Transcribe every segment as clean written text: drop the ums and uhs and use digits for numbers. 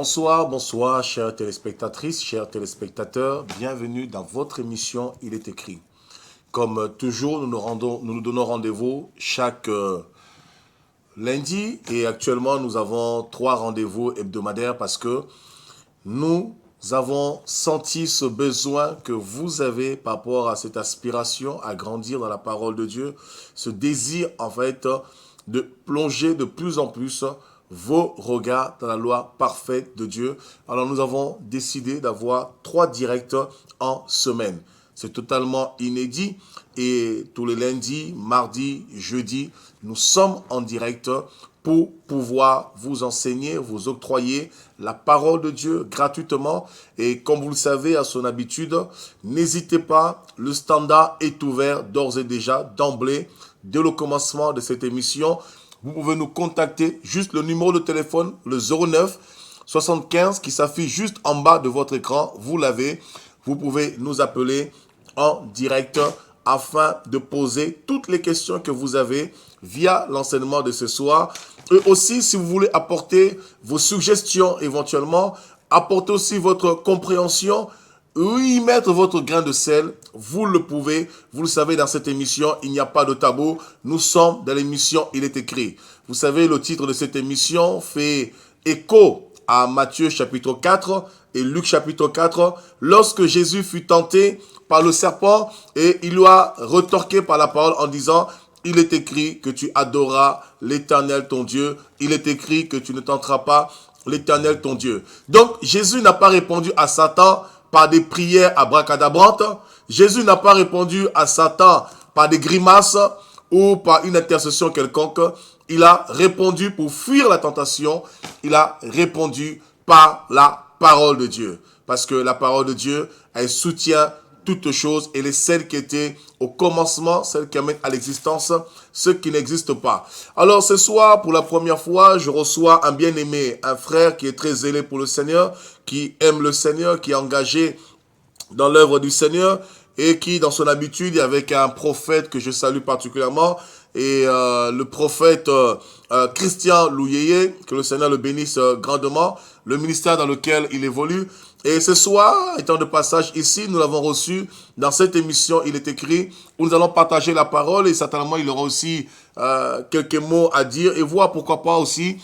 Bonsoir, bonsoir, chères téléspectatrices, chers téléspectateurs. Bienvenue dans votre émission Il est écrit. Comme toujours, nous nous donnons rendez-vous chaque lundi et actuellement, nous avons 3 rendez-vous hebdomadaires parce que nous avons senti ce besoin que vous avez par rapport à cette aspiration à grandir dans la parole de Dieu, ce désir en fait de plonger de plus en plus vos regards dans la loi parfaite de Dieu. Alors nous avons décidé d'avoir 3 directs en semaine. C'est totalement inédit et tous les lundis, mardis, jeudis, nous sommes en direct pour pouvoir vous enseigner, vous octroyer la parole de Dieu gratuitement. Et comme vous le savez, à son habitude, n'hésitez pas, le standard est ouvert d'ores et déjà, d'emblée, dès le commencement de cette émission. Vous pouvez nous contacter, juste le numéro de téléphone, le 09 75 qui s'affiche juste en bas de votre écran. Vous l'avez. Vous pouvez nous appeler en direct afin de poser toutes les questions que vous avez via l'enseignement de ce soir. Et aussi, si vous voulez apporter vos suggestions éventuellement, apporter aussi votre compréhension, oui, mettre votre grain de sel, vous le pouvez. Vous le savez, dans cette émission, il n'y a pas de tabou. Nous sommes dans l'émission Il est écrit. Vous savez, le titre de cette émission fait écho à Matthieu chapitre 4 et Luc chapitre 4. Lorsque Jésus fut tenté par le serpent et il lui a retorqué par la parole en disant: il est écrit que tu adoreras l'Éternel ton Dieu. Il est écrit que tu ne tenteras pas l'Éternel ton Dieu. Donc, Jésus n'a pas répondu à Satan par des prières abracadabrantes. Jésus n'a pas répondu à Satan par des grimaces ou par une intercession quelconque. Il a répondu pour fuir la tentation. Il a répondu par la parole de Dieu. Parce que la parole de Dieu, elle soutient toutes choses. Elle est celle qui était au commencement, celle qui amène à l'existence ce qui n'existe pas. Alors ce soir, pour la première fois, je reçois un bien-aimé, un frère qui est très zélé pour le Seigneur, qui aime le Seigneur, qui est engagé dans l'œuvre du Seigneur et qui, dans son habitude, est avec un prophète que je salue particulièrement, et le prophète Christian Louyeye, que le Seigneur le bénisse grandement, le ministère dans lequel il évolue. Et ce soir, étant de passage ici, nous l'avons reçu dans cette émission Il est écrit, où nous allons partager la parole et certainement il aura aussi quelques mots à dire et voir pourquoi pas aussi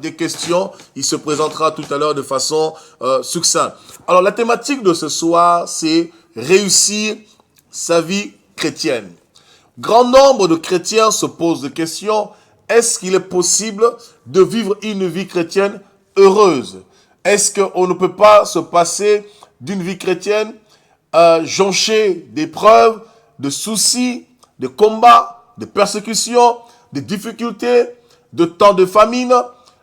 des questions. Il se présentera tout à l'heure de façon succincte. Alors la thématique de ce soir, c'est réussir sa vie chrétienne. Grand nombre de chrétiens se posent des questions. Est-ce qu'il est possible de vivre une vie chrétienne heureuse? Est-ce qu'on ne peut pas se passer d'une vie chrétienne jonchée d'épreuves, de soucis, de combats, de persécutions, de difficultés, de temps de famine?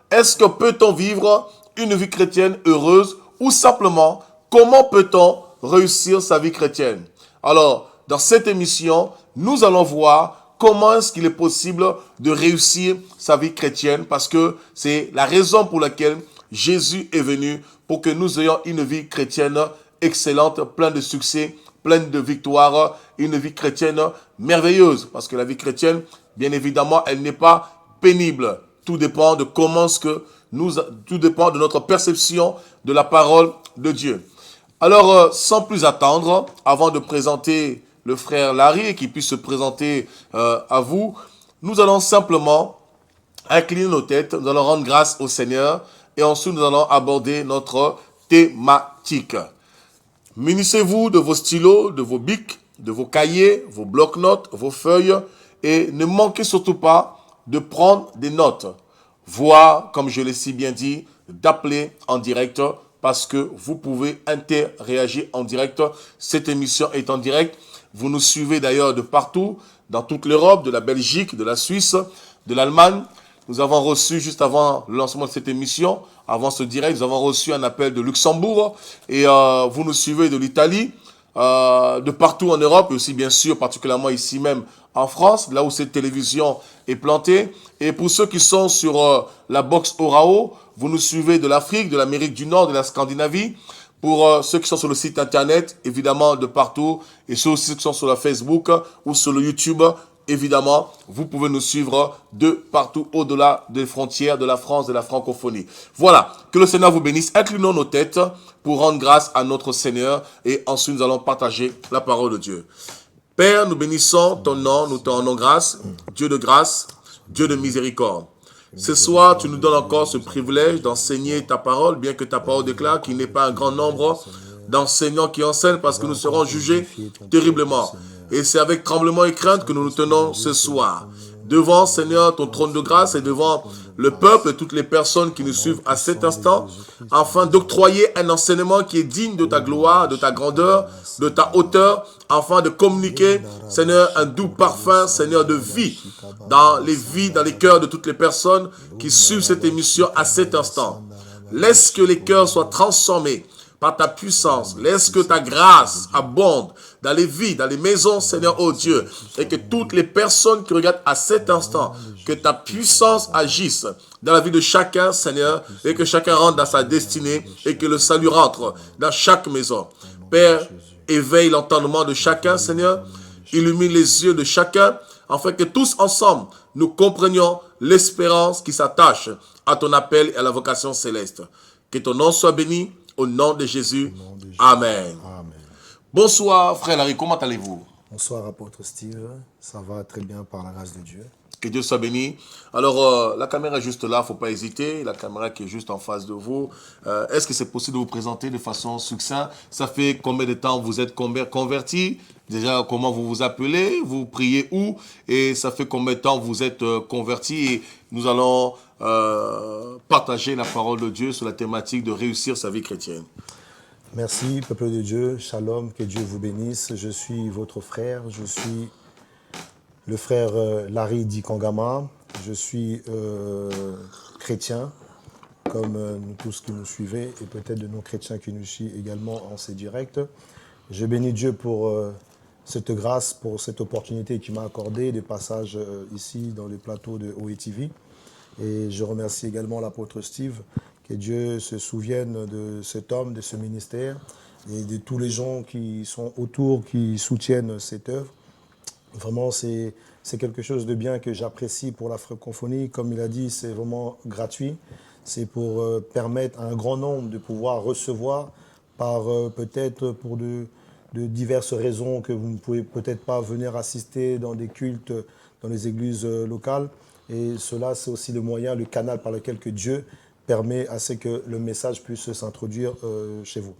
Est-ce que peut-on vivre une vie chrétienne heureuse ou simplement comment peut-on réussir sa vie chrétienne? Alors, dans cette émission, nous allons voir comment est-ce qu'il est possible de réussir sa vie chrétienne parce que c'est la raison pour laquelle Jésus est venu pour que nous ayons une vie chrétienne excellente, pleine de succès, pleine de victoires, une vie chrétienne merveilleuse. Parce que la vie chrétienne, bien évidemment, elle n'est pas pénible. Tout dépend de tout dépend de notre perception de la parole de Dieu. Alors, sans plus attendre, avant de présenter le frère Larry et qu'il puisse se présenter à vous, nous allons simplement incliner nos têtes, nous allons rendre grâce au Seigneur et ensuite nous allons aborder notre thématique. Munissez-vous de vos stylos, de vos bics, de vos cahiers, vos blocs-notes, vos feuilles et ne manquez surtout pas de prendre des notes. Voire, comme je l'ai si bien dit, d'appeler en direct parce que vous pouvez interréagir en direct. Cette émission est en direct. Vous nous suivez d'ailleurs de partout, dans toute l'Europe, de la Belgique, de la Suisse, de l'Allemagne. Nous avons reçu, juste avant le lancement de cette émission, avant ce direct, nous avons reçu un appel de Luxembourg. Et vous nous suivez de l'Italie, de partout en Europe, et aussi bien sûr, particulièrement ici même en France, là où cette télévision est plantée. Et pour ceux qui sont sur la box Orao, vous nous suivez de l'Afrique, de l'Amérique du Nord, de la Scandinavie. Pour ceux qui sont sur le site internet, évidemment de partout, et ceux aussi qui sont sur la Facebook ou sur le YouTube, évidemment, vous pouvez nous suivre de partout au-delà des frontières de la France, de la francophonie. Voilà, que le Seigneur vous bénisse. Inclinons nos têtes pour rendre grâce à notre Seigneur et ensuite nous allons partager la parole de Dieu. Père, nous bénissons ton nom, nous te rendons grâce, Dieu de grâce, Dieu de miséricorde. Ce soir, tu nous donnes encore ce privilège d'enseigner ta parole, bien que ta parole déclare qu'il n'est pas un grand nombre d'enseignants qui enseignent parce que nous serons jugés terriblement. Et c'est avec tremblement et crainte que nous nous tenons ce soir. Devant, Seigneur, ton trône de grâce et devant le peuple et toutes les personnes qui nous suivent à cet instant, afin d'octroyer un enseignement qui est digne de ta gloire, de ta grandeur, de ta hauteur, afin de communiquer, Seigneur, un doux parfum, Seigneur, de vie dans les vies, dans les cœurs de toutes les personnes qui suivent cette émission à cet instant. Laisse que les cœurs soient transformés par ta puissance. Laisse que ta grâce abonde dans les vies, dans les maisons, Seigneur, oh Dieu, et que toutes les personnes qui regardent à cet instant, que ta puissance agisse dans la vie de chacun, Seigneur, et que chacun rentre dans sa destinée, et que le salut rentre dans chaque maison. Père, éveille l'entendement de chacun, Seigneur, illumine les yeux de chacun, afin que tous ensemble, nous comprenions l'espérance qui s'attache à ton appel et à la vocation céleste. Que ton nom soit béni, au nom de Jésus. Amen. Amen. Bonsoir, frère Larry, comment allez-vous? Bonsoir, apôtre Steve. Ça va très bien par la grâce de Dieu. Que Dieu soit béni. Alors, la caméra est juste là, il ne faut pas hésiter. La caméra qui est juste en face de vous. Est-ce que c'est possible de vous présenter de façon succincte? Ça fait combien de temps vous êtes converti? Déjà, comment vous vous appelez? Vous priez où? Et ça fait combien de temps vous êtes converti? Et nous allons partager la parole de Dieu sur la thématique de réussir sa vie chrétienne. Merci, peuple de Dieu. Shalom, que Dieu vous bénisse. Je suis votre frère. Je suis le frère Larry Dikangama. Je suis chrétien, comme nous tous qui nous suivez, et peut-être de nos chrétiens qui nous suivent également en ces directs. Je bénis Dieu pour cette grâce, pour cette opportunité qu'il m'a accordée, de passage ici dans les plateaux de OETV. Et je remercie également l'apôtre Steve, que Dieu se souvienne de cet homme, de ce ministère, et de tous les gens qui sont autour, qui soutiennent cette œuvre. Vraiment, c'est quelque chose de bien que j'apprécie pour la francophonie. Comme il a dit, c'est vraiment gratuit. C'est pour permettre à un grand nombre de pouvoir recevoir, par peut-être pour de diverses raisons que vous ne pouvez peut-être pas venir assister dans des cultes, dans les églises locales. Et cela, c'est aussi le moyen, le canal par lequel que Dieu permet à ce que le message puisse s'introduire chez vous.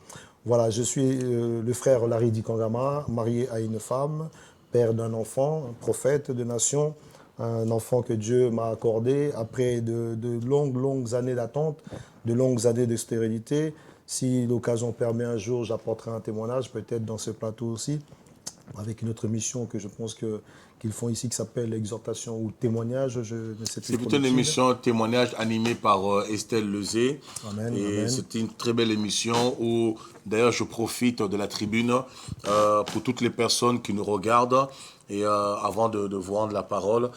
Voilà, je suis le frère Larry Dikangama, marié à une femme, père d'un enfant, un prophète de nation, un enfant que Dieu m'a accordé après de longues années d'attente, de longues années de stérilité. Si l'occasion permet un jour, j'apporterai un témoignage, peut-être dans ce plateau aussi, avec une autre mission que je pense qu'ils font ici, qui s'appelle exhortation ou témoignage. Je ne sais plus. C'est plutôt une émission témoignage animée par Estelle Lezé. Amen, et amen. C'est une très belle émission où, d'ailleurs, je profite de la tribune pour toutes les personnes qui nous regardent. Et avant de vous rendre la parole,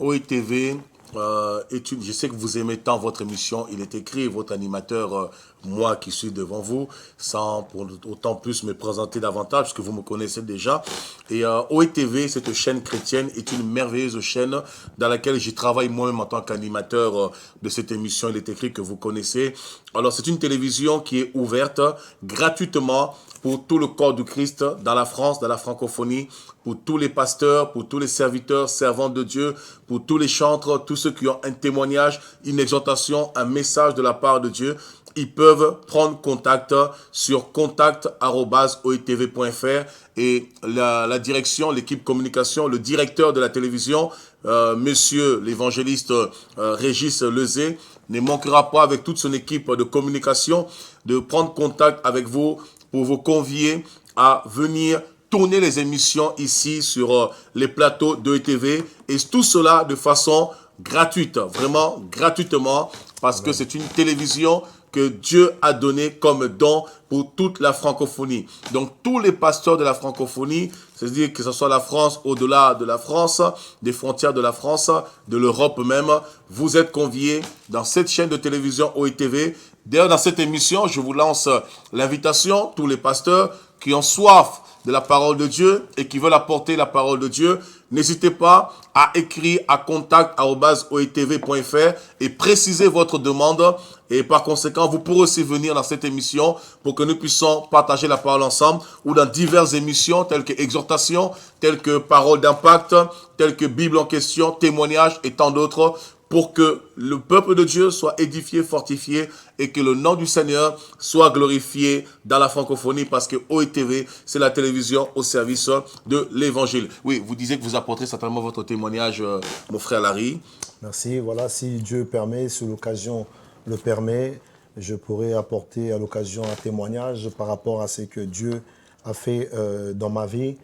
OETV, je sais que vous aimez tant votre émission, il est écrit, votre animateur, moi qui suis devant vous, sans pour autant plus me présenter davantage, parce que vous me connaissez déjà. Et OETV, cette chaîne chrétienne, est une merveilleuse chaîne dans laquelle j'y travaille moi-même en tant qu'animateur de cette émission, il est écrit que vous connaissez. Alors c'est une télévision qui est ouverte gratuitement pour tout le corps du Christ dans la France, dans la francophonie, pour tous les pasteurs, pour tous les serviteurs, servants de Dieu, pour tous les chantres, tous ceux qui ont un témoignage, une exhortation, un message de la part de Dieu. Ils peuvent prendre contact sur contact@oetv.fr et la direction, l'équipe communication, le directeur de la télévision, monsieur l'évangéliste Régis Lezé, ne manquera pas avec toute son équipe de communication de prendre contact avec vous pour vous convier à venir tourner les émissions ici sur les plateaux d'OETV et tout cela de façon gratuite, vraiment gratuitement, parce que c'est une télévision que Dieu a donnée comme don pour toute la francophonie. Donc tous les pasteurs de la francophonie, c'est-à-dire que ce soit la France, au-delà de la France, des frontières de la France, de l'Europe même, vous êtes conviés dans cette chaîne de télévision OETV. D'ailleurs, dans cette émission, je vous lance l'invitation, tous les pasteurs qui ont soif de la parole de Dieu et qui veulent apporter la parole de Dieu, n'hésitez pas à écrire à contact@oetv.fr et préciser votre demande. Et par conséquent, vous pourrez aussi venir dans cette émission pour que nous puissions partager la parole ensemble, ou dans diverses émissions telles que exhortation, telles que parole d'impact, telles que Bible en question, témoignages et tant d'autres, pour que le peuple de Dieu soit édifié, fortifié et que le nom du Seigneur soit glorifié dans la francophonie, parce que OETV, c'est la télévision au service de l'évangile. Oui, vous disiez que vous apporterez certainement votre témoignage, mon frère Larry. Merci. Voilà, si Dieu permet, si l'occasion le permet, je pourrais apporter à l'occasion un témoignage par rapport à ce que Dieu a fait dans ma vie.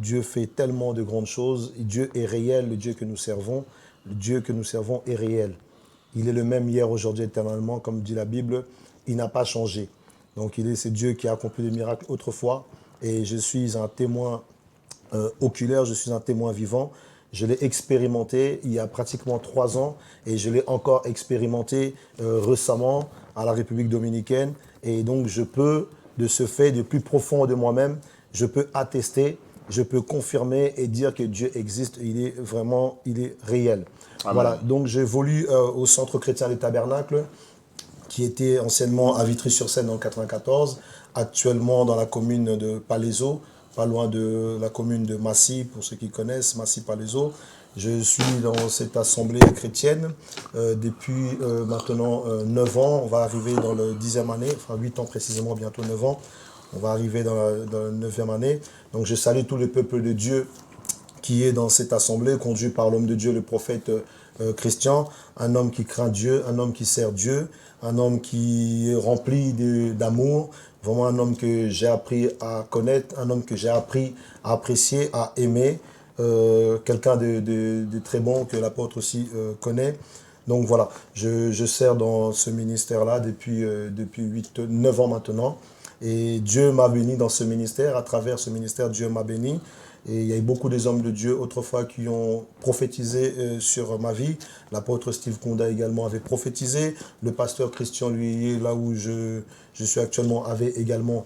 Dieu fait tellement de grandes choses. Dieu est réel, le Dieu que nous servons. Le Dieu que nous servons est réel. Il est le même hier, aujourd'hui, éternellement, comme dit la Bible. Il n'a pas changé. Donc, c'est Dieu qui a accompli des miracles autrefois. Et je suis un témoin oculaire, je suis un témoin vivant. Je l'ai expérimenté il y a pratiquement 3 ans et je l'ai encore expérimenté récemment à la République dominicaine. Et donc, je peux, de ce fait, du plus profond de moi-même, je peux attester, je peux confirmer et dire que Dieu existe. Il est réel. Amen. Voilà, donc j'évolue au Centre chrétien des Tabernacles, qui était anciennement à Vitry-sur-Seine dans le 94, actuellement dans la commune de Palaiseau, pas loin de la commune de Massy, pour ceux qui connaissent, Massy-Palaiseau. Je suis dans cette assemblée chrétienne depuis maintenant 9 ans. On va arriver dans la 10e année, enfin 8 ans précisément, bientôt 9 ans. On va arriver dans la 9e année. Donc je salue tout le peuple de Dieu qui est dans cette assemblée, conduit par l'homme de Dieu, le prophète Christian, un homme qui craint Dieu, un homme qui sert Dieu, un homme qui est rempli d'amour, vraiment un homme que j'ai appris à connaître, un homme que j'ai appris à apprécier, à aimer, quelqu'un de très bon que l'apôtre aussi connaît. Donc voilà, je sers dans ce ministère-là depuis 9 ans maintenant. Et Dieu m'a béni dans ce ministère. À travers ce ministère, Dieu m'a béni. Et il y a eu beaucoup des hommes de Dieu autrefois qui ont prophétisé sur ma vie. L'apôtre Steve Kunda également avait prophétisé. Le pasteur Christian, lui, là où je suis actuellement, avait également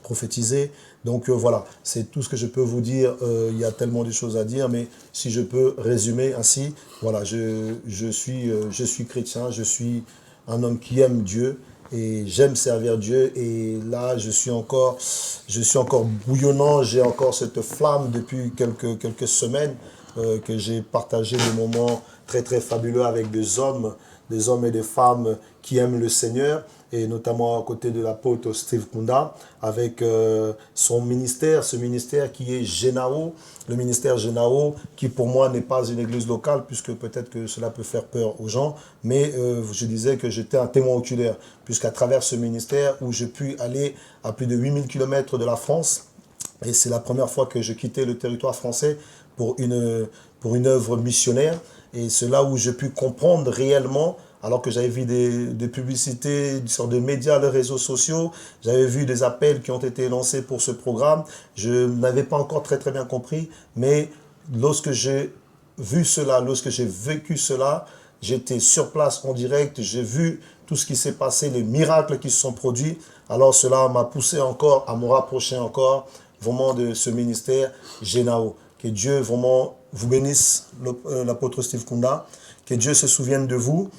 prophétisé. Donc voilà, c'est tout ce que je peux vous dire. Il y a tellement de choses à dire, mais si je peux résumer ainsi, voilà, je suis chrétien, je suis un homme qui aime Dieu. Et j'aime servir Dieu, et là je suis encore bouillonnant, j'ai encore cette flamme depuis quelques semaines que j'ai partagé des moments très très fabuleux avec des hommes et des femmes qui aiment le Seigneur, et notamment à côté de l'apôtre Steve Kunda, avec son ministère, ce ministère qui est Génao, le ministère Génao, qui pour moi n'est pas une église locale, puisque peut-être que cela peut faire peur aux gens, mais je disais que j'étais un témoin oculaire, puisqu'à travers ce ministère où je puis aller à plus de 8000 km de la France, et c'est la première fois que je quittais le territoire français pour une œuvre missionnaire, et c'est là où j'ai pu comprendre réellement, alors que j'avais vu des publicités sur des médias, les réseaux sociaux, j'avais vu des appels qui ont été lancés pour ce programme. Je n'avais pas encore très bien compris, mais lorsque j'ai vu cela, lorsque j'ai vécu cela, j'étais sur place en direct, j'ai vu tout ce qui s'est passé, les miracles qui se sont produits. Alors cela m'a poussé encore à me rapprocher encore vraiment de ce ministère Génao. Que Dieu vraiment vous bénisse, l'apôtre Steve Kunda, que Dieu se souvienne de vous.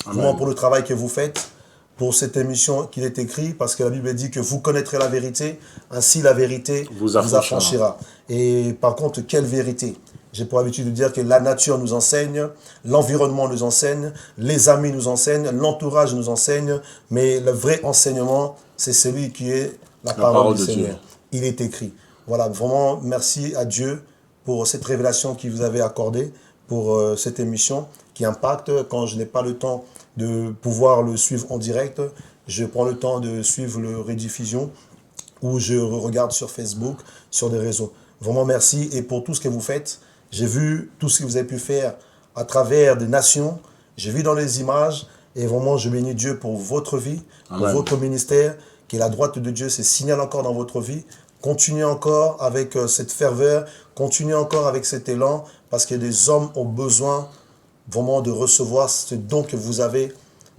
Vraiment pour le travail que vous faites, pour cette émission qu'il est écrit, parce que la Bible dit que vous connaîtrez la vérité, ainsi la vérité vous affranchira. Et par contre, quelle vérité? J'ai pour habitude de dire que la nature nous enseigne, l'environnement nous enseigne, les amis nous enseignent, l'entourage nous enseigne, mais le vrai enseignement, c'est celui qui est la parole du Seigneur. Dieu. Il est écrit. Voilà, vraiment, merci à Dieu pour cette révélation qu'il vous avait accordée, pour cette émission qui impacte. Quand je n'ai pas le temps de pouvoir le suivre en direct, je prends le temps de suivre le rediffusion ou je regarde sur Facebook, sur des réseaux. Vraiment merci, et pour tout ce que vous faites. J'ai vu tout ce que vous avez pu faire à travers des nations, j'ai vu dans les images, et vraiment je bénis Dieu pour votre vie, pour votre ministère, que la droite de Dieu se signale encore dans votre vie. Continuez encore avec cette ferveur, continuez encore avec cet élan, parce que des hommes ont besoin vraiment de recevoir ce don que vous avez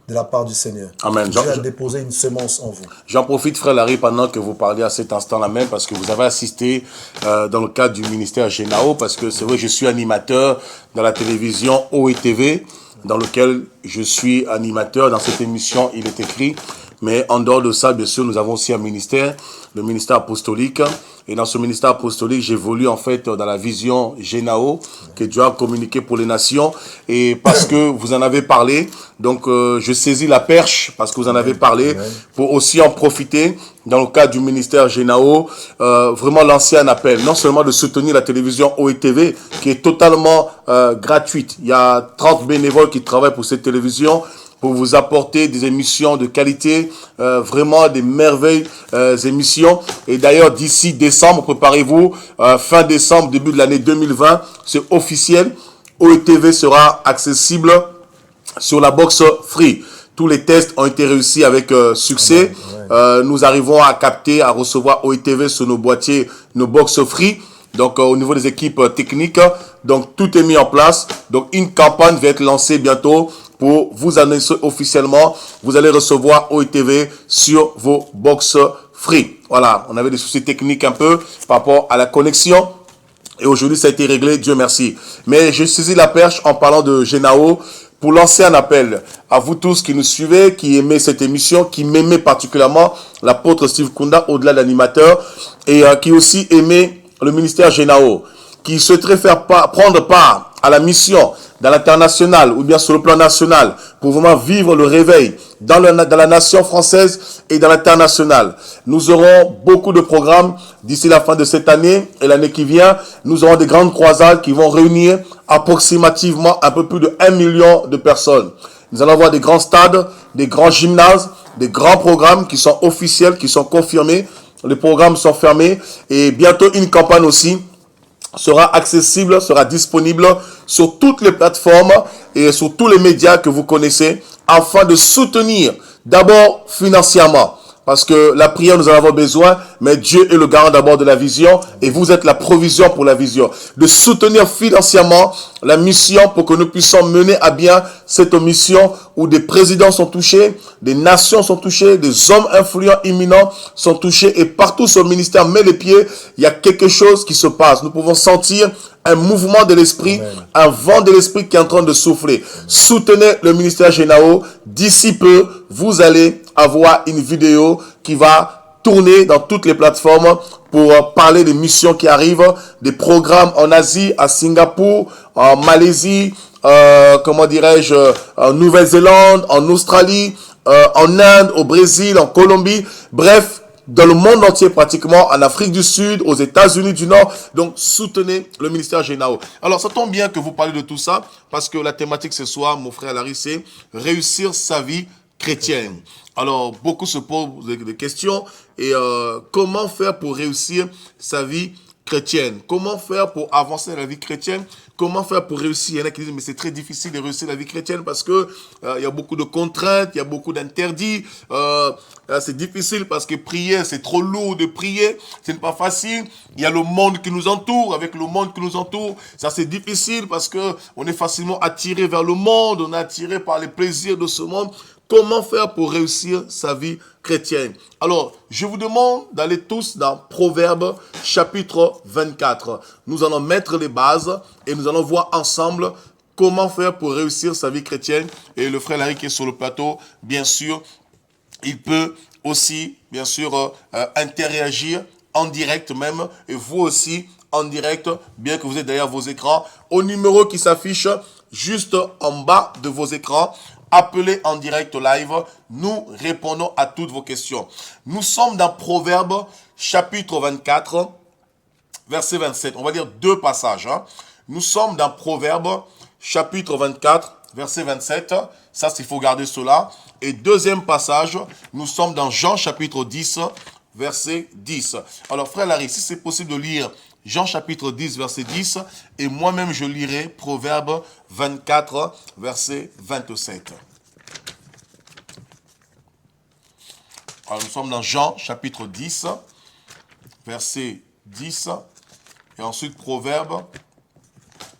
de la part du Seigneur. Amen. Dieu a déposé une semence en vous. J'en profite, frère Larry, pendant que vous parlez à cet instant-là même, parce que vous avez assisté dans le cadre du ministère Génao, parce que c'est vrai, je suis animateur dans la télévision OETV, dans lequel je suis animateur. Dans cette émission, il est écrit. Mais en dehors de ça, bien sûr, nous avons aussi un ministère, le ministère apostolique. Et dans ce ministère apostolique, j'évolue en fait dans la vision Génao que Dieu a communiqué pour les nations. Et parce que vous en avez parlé, donc je saisis la perche parce que vous en avez parlé pour aussi en profiter dans le cadre du ministère Génao, vraiment lancer un appel, non seulement de soutenir la télévision OETV qui est totalement gratuite. Il y a 30 bénévoles qui travaillent pour cette télévision, pour vous apporter des émissions de qualité, vraiment des merveilleuses émissions. Et d'ailleurs, d'ici décembre, préparez-vous, fin décembre, début de l'année 2020, c'est officiel, OETV sera accessible sur la box free. Tous les tests ont été réussis avec succès. Nous arrivons à capter, à recevoir OETV sur nos boîtiers, nos box free. Donc, au niveau des équipes techniques, donc tout est mis en place. Donc, une campagne va être lancée bientôt pour vous annoncer officiellement. Vous allez recevoir OETV sur vos box free. Voilà, on avait des soucis techniques un peu par rapport à la connexion. Et aujourd'hui, ça a été réglé, Dieu merci. Mais je saisis la perche en parlant de Génao pour lancer un appel à vous tous qui nous suivez, qui aimez cette émission, qui m'aimez particulièrement, l'apôtre Steve Kunda, au-delà de l'animateur, et qui aussi aimait le ministère Génao, qui souhaiterait prendre part à la mission dans l'international ou bien sur le plan national pour vraiment vivre le réveil dans la nation française et dans l'international. Nous aurons beaucoup de programmes d'ici la fin de cette année et l'année qui vient. Nous aurons des grandes croisades qui vont réunir approximativement un peu plus de 1 million de personnes. Nous allons avoir des grands stades, des grands gymnases, des grands programmes qui sont officiels, qui sont confirmés. Les programmes sont fermés et bientôt une campagne aussi sera accessible, sera disponible sur toutes les plateformes et sur tous les médias que vous connaissez afin de soutenir d'abord financièrement. Parce que la prière, nous en avons besoin, mais Dieu est le garant d'abord de la vision et vous êtes la provision pour la vision. De soutenir financièrement la mission pour que nous puissions mener à bien cette mission où des présidents sont touchés, des nations sont touchées, des hommes influents imminents sont touchés et partout sur le ministère met les pieds, il y a quelque chose qui se passe. Nous pouvons sentir un mouvement de l'esprit, un vent de l'esprit qui est en train de souffler. Soutenez le ministère Génao. D'ici peu, vous allez avoir une vidéo qui va tourner dans toutes les plateformes pour parler des missions qui arrivent, des programmes en Asie, à Singapour, en Malaisie, comment dirais-je, en Nouvelle-Zélande, en Australie, en Inde, au Brésil, en Colombie. Bref, dans le monde entier pratiquement, en Afrique du Sud, aux États-Unis du Nord. Donc, soutenez le ministère Génao. Alors, ça tombe bien que vous parlez de tout ça, parce que la thématique ce soir, mon frère Larry, c'est réussir sa vie chrétienne. Alors, beaucoup se posent des questions. Et comment faire pour réussir sa vie chrétienne? Comment faire pour avancer dans la vie chrétienne? Comment faire pour réussir? Il y en a qui disent, mais c'est très difficile de réussir la vie chrétienne parce que il y a beaucoup de contraintes, il y a beaucoup d'interdits. C'est difficile parce que prier, c'est trop lourd de prier. Ce n'est pas facile. Il y a le monde qui nous entoure. Avec le monde qui nous entoure, ça c'est difficile parce que on est facilement attiré vers le monde. On est attiré par les plaisirs de ce monde. Comment faire pour réussir sa vie chrétienne? Alors, je vous demande d'aller tous dans Proverbes chapitre 24. Nous allons mettre les bases et nous allons voir ensemble comment faire pour réussir sa vie chrétienne. Et le frère Larry qui est sur le plateau, bien sûr, il peut aussi, bien sûr, interagir en direct même. Et vous aussi, en direct, bien que vous êtes derrière vos écrans, au numéro qui s'affiche juste en bas de vos écrans. Appelez en direct live, nous répondons à toutes vos questions. Nous sommes dans Proverbes chapitre 24, verset 27. On va lire deux passages. Nous sommes dans Proverbes chapitre 24, verset 27. Ça, il faut garder cela. Et deuxième passage, nous sommes dans Jean chapitre 10, verset 10. Alors frère Larry, si c'est possible de lire Jean chapitre 10, verset 10, et moi-même je lirai Proverbe 24, verset 27. Alors nous sommes dans Jean chapitre 10, verset 10, et ensuite Proverbe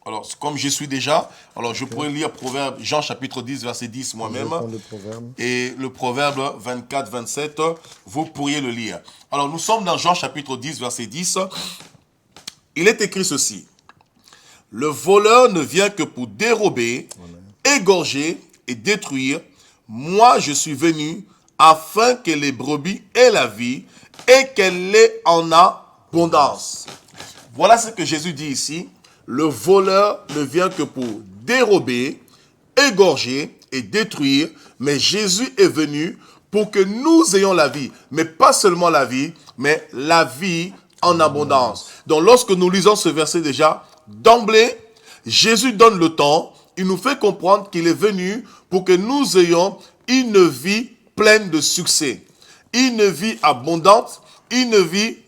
Alors, comme je suis déjà, alors je pourrais lire Proverbe, Jean chapitre 10, verset 10 moi-même. Et le Proverbe 24, 27, vous pourriez le lire. Alors, nous sommes dans Jean chapitre 10, verset 10. Il est écrit ceci. Le voleur ne vient que pour dérober, égorger et détruire. Moi, je suis venu afin que les brebis aient la vie et qu'elle l'ait en abondance. Voilà ce que Jésus dit ici. Le voleur ne vient que pour dérober, égorger et détruire, mais Jésus est venu pour que nous ayons la vie, mais pas seulement la vie, mais la vie en abondance. Donc lorsque nous lisons ce verset déjà, d'emblée, Jésus donne le temps, il nous fait comprendre qu'il est venu pour que nous ayons une vie pleine de succès, une vie abondante, une vie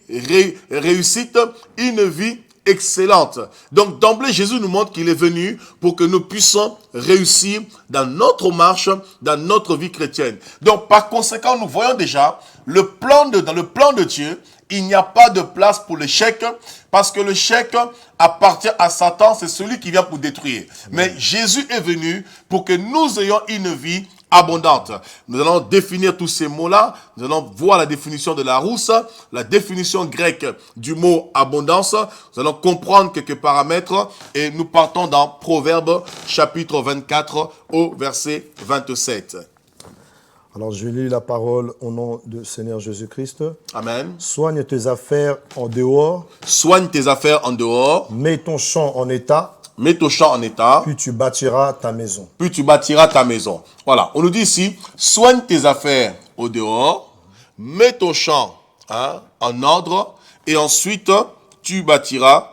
réussite, une vie excellente. Donc d'emblée, Jésus nous montre qu'il est venu pour que nous puissions réussir dans notre marche, dans notre vie chrétienne. Donc par conséquent, nous voyons déjà dans le plan de Dieu, il n'y a pas de place pour l'échec, parce que l'échec appartient à Satan, c'est celui qui vient pour détruire. Mais Jésus est venu pour que nous ayons une vie abondante. Nous allons définir tous ces mots-là. Nous allons voir la définition de la rousse, la définition grecque du mot abondance. Nous allons comprendre quelques paramètres et nous partons dans Proverbe chapitre 24 au verset 27. Alors, je lis la parole au nom du Seigneur Jésus-Christ. Amen. Soigne tes affaires en dehors. Soigne tes affaires en dehors. Mets ton champ en état. Mets ton champ en état. Puis tu bâtiras ta maison. Puis tu bâtiras ta maison. Voilà. On nous dit ici, soigne tes affaires au dehors. Mets ton champ en ordre. Et ensuite, tu bâtiras.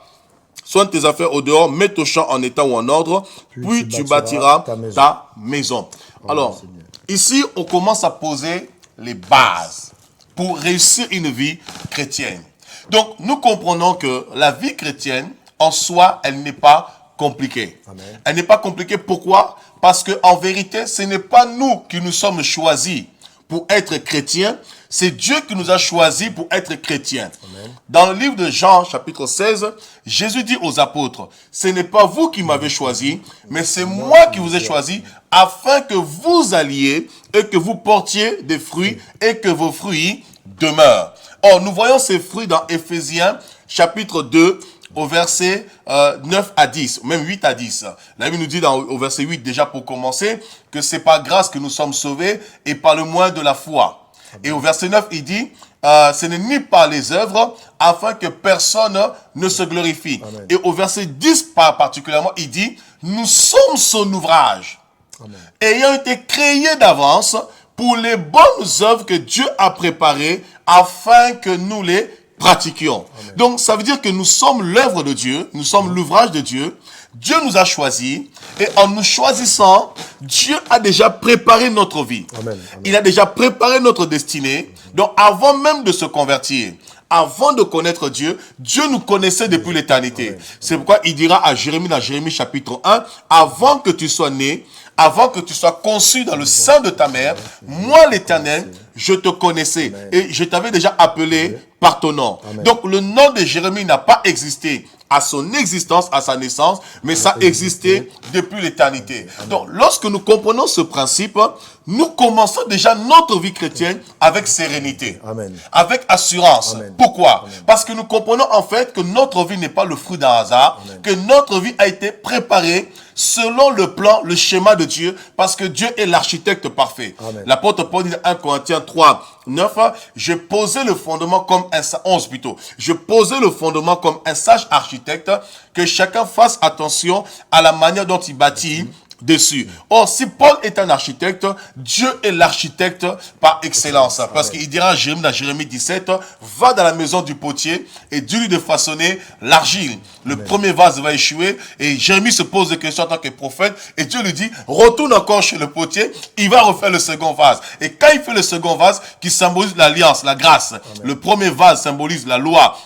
Soigne tes affaires au dehors. Mets ton champ en état ou en ordre. Puis tu bâtiras ta maison. Alors, ici, on commence à poser les bases pour réussir une vie chrétienne. Donc, nous comprenons que la vie chrétienne, en soi, elle n'est pas compliquée. Amen. Elle n'est pas compliquée. Pourquoi? Parce qu'en vérité, ce n'est pas nous qui nous sommes choisis pour être chrétiens. C'est Dieu qui nous a choisis pour être chrétiens. Amen. Dans le livre de Jean, chapitre 16, Jésus dit aux apôtres, « Ce n'est pas vous qui m'avez choisi, mais c'est moi qui vous ai choisi, afin que vous alliez et que vous portiez des fruits et que vos fruits demeurent. » Or, nous voyons ces fruits dans Éphésiens, chapitre 2, au verset 9 à 10, même 8 à 10. La Bible nous dit au verset 8, déjà pour commencer, que c'est par grâce que nous sommes sauvés et par le moyen de la foi. Amen. Et au verset 9, il dit, ce n'est ni par les œuvres, afin que personne ne se glorifie. Amen. Et au verset 10 particulièrement, il dit, nous sommes son ouvrage, Amen. Ayant été créés d'avance pour les bonnes œuvres que Dieu a préparées, afin que nous les pratiquions. Amen. Donc, ça veut dire que nous sommes l'œuvre de Dieu, nous sommes l'ouvrage de Dieu. Dieu nous a choisis et en nous choisissant, Dieu a déjà préparé notre vie. Amen. Amen. Il a déjà préparé notre destinée. Donc, avant même de se convertir, avant de connaître Dieu, Dieu nous connaissait depuis l'éternité. C'est pourquoi il dira à Jérémie, dans Jérémie chapitre 1, avant que tu sois né, avant que tu sois conçu dans le sein de ta mère, moi l'Éternel, je te connaissais et je t'avais déjà appelé par ton nom. Amen. Donc le nom de Jérémie n'a pas existé à son existence, à sa naissance, mais ça existait depuis l'éternité. Donc lorsque nous comprenons ce principe, nous commençons déjà notre vie chrétienne avec sérénité, Amen. Avec assurance. Amen. Pourquoi? Amen. Parce que nous comprenons en fait que notre vie n'est pas le fruit d'un hasard, Amen. Que notre vie a été préparée selon le plan, le schéma de Dieu, parce que Dieu est l'architecte parfait. L'apôtre Paul dit dans 1 Corinthiens 3, 9, je posais le fondement comme un 11 plutôt. Je posais le fondement comme un sage architecte, que chacun fasse attention à la manière dont il bâtit dessus. Or, si Paul est un architecte, Dieu est l'architecte par excellence. Parce qu'il dira à Jérémie, dans Jérémie 17, va dans la maison du potier et dis-lui de façonner l'argile. Le premier vase va échouer et Jérémie se pose des questions en tant que prophète et Dieu lui dit, retourne encore chez le potier, il va refaire le second vase. Et quand il fait le second vase, qui symbolise l'alliance, la grâce, le premier vase symbolise la loi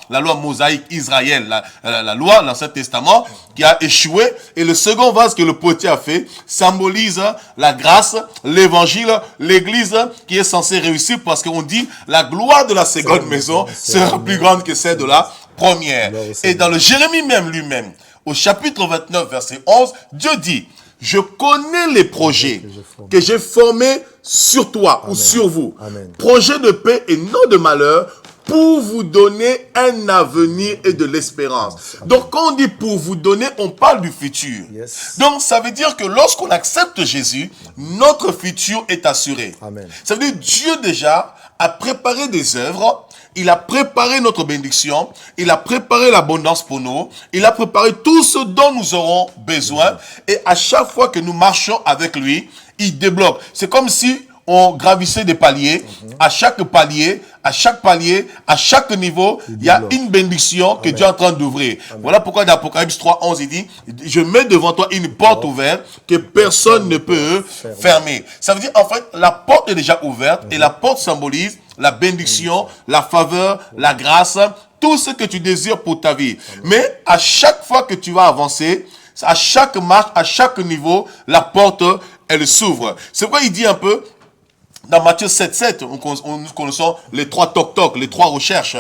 mosaïque Israël, la loi, l'Ancien Testament, qui a échoué, et le second vase que le potier a fait symbolise la grâce, l'évangile, l'église qui est censée réussir, parce qu'on dit la gloire de la seconde maison sera plus grande que celle de la première. Et dans le Jérémie même lui-même, au chapitre 29, verset 11, Dieu dit, je connais les projets que j'ai formés sur toi ou sur vous. Amen. Projets de paix et non de malheur, pour vous donner un avenir et de l'espérance. Donc quand on dit pour vous donner, on parle du futur. Yes. Donc ça veut dire que lorsqu'on accepte Jésus, notre futur est assuré. Amen. Ça veut dire que Dieu déjà a préparé des œuvres, il a préparé notre bénédiction, il a préparé l'abondance pour nous, il a préparé tout ce dont nous aurons besoin. Et à chaque fois que nous marchons avec lui, il débloque. C'est comme si on gravissait des paliers. À chaque palier, à chaque niveau, il y a une bénédiction que Dieu est en train d'ouvrir. Voilà pourquoi dans Apocalypse 3, 11, il dit, je mets devant toi une porte ouverte que personne ne peut fermer. Ça veut dire, en fait, la porte est déjà ouverte et la porte symbolise la bénédiction, la faveur, la grâce, tout ce que tu désires pour ta vie. Mais à chaque fois que tu vas avancer, à chaque marche, à chaque niveau, la porte, elle s'ouvre. C'est pourquoi il dit un peu, dans Matthieu 7, nous connaissons les 3 toc-toc, les 3 recherches.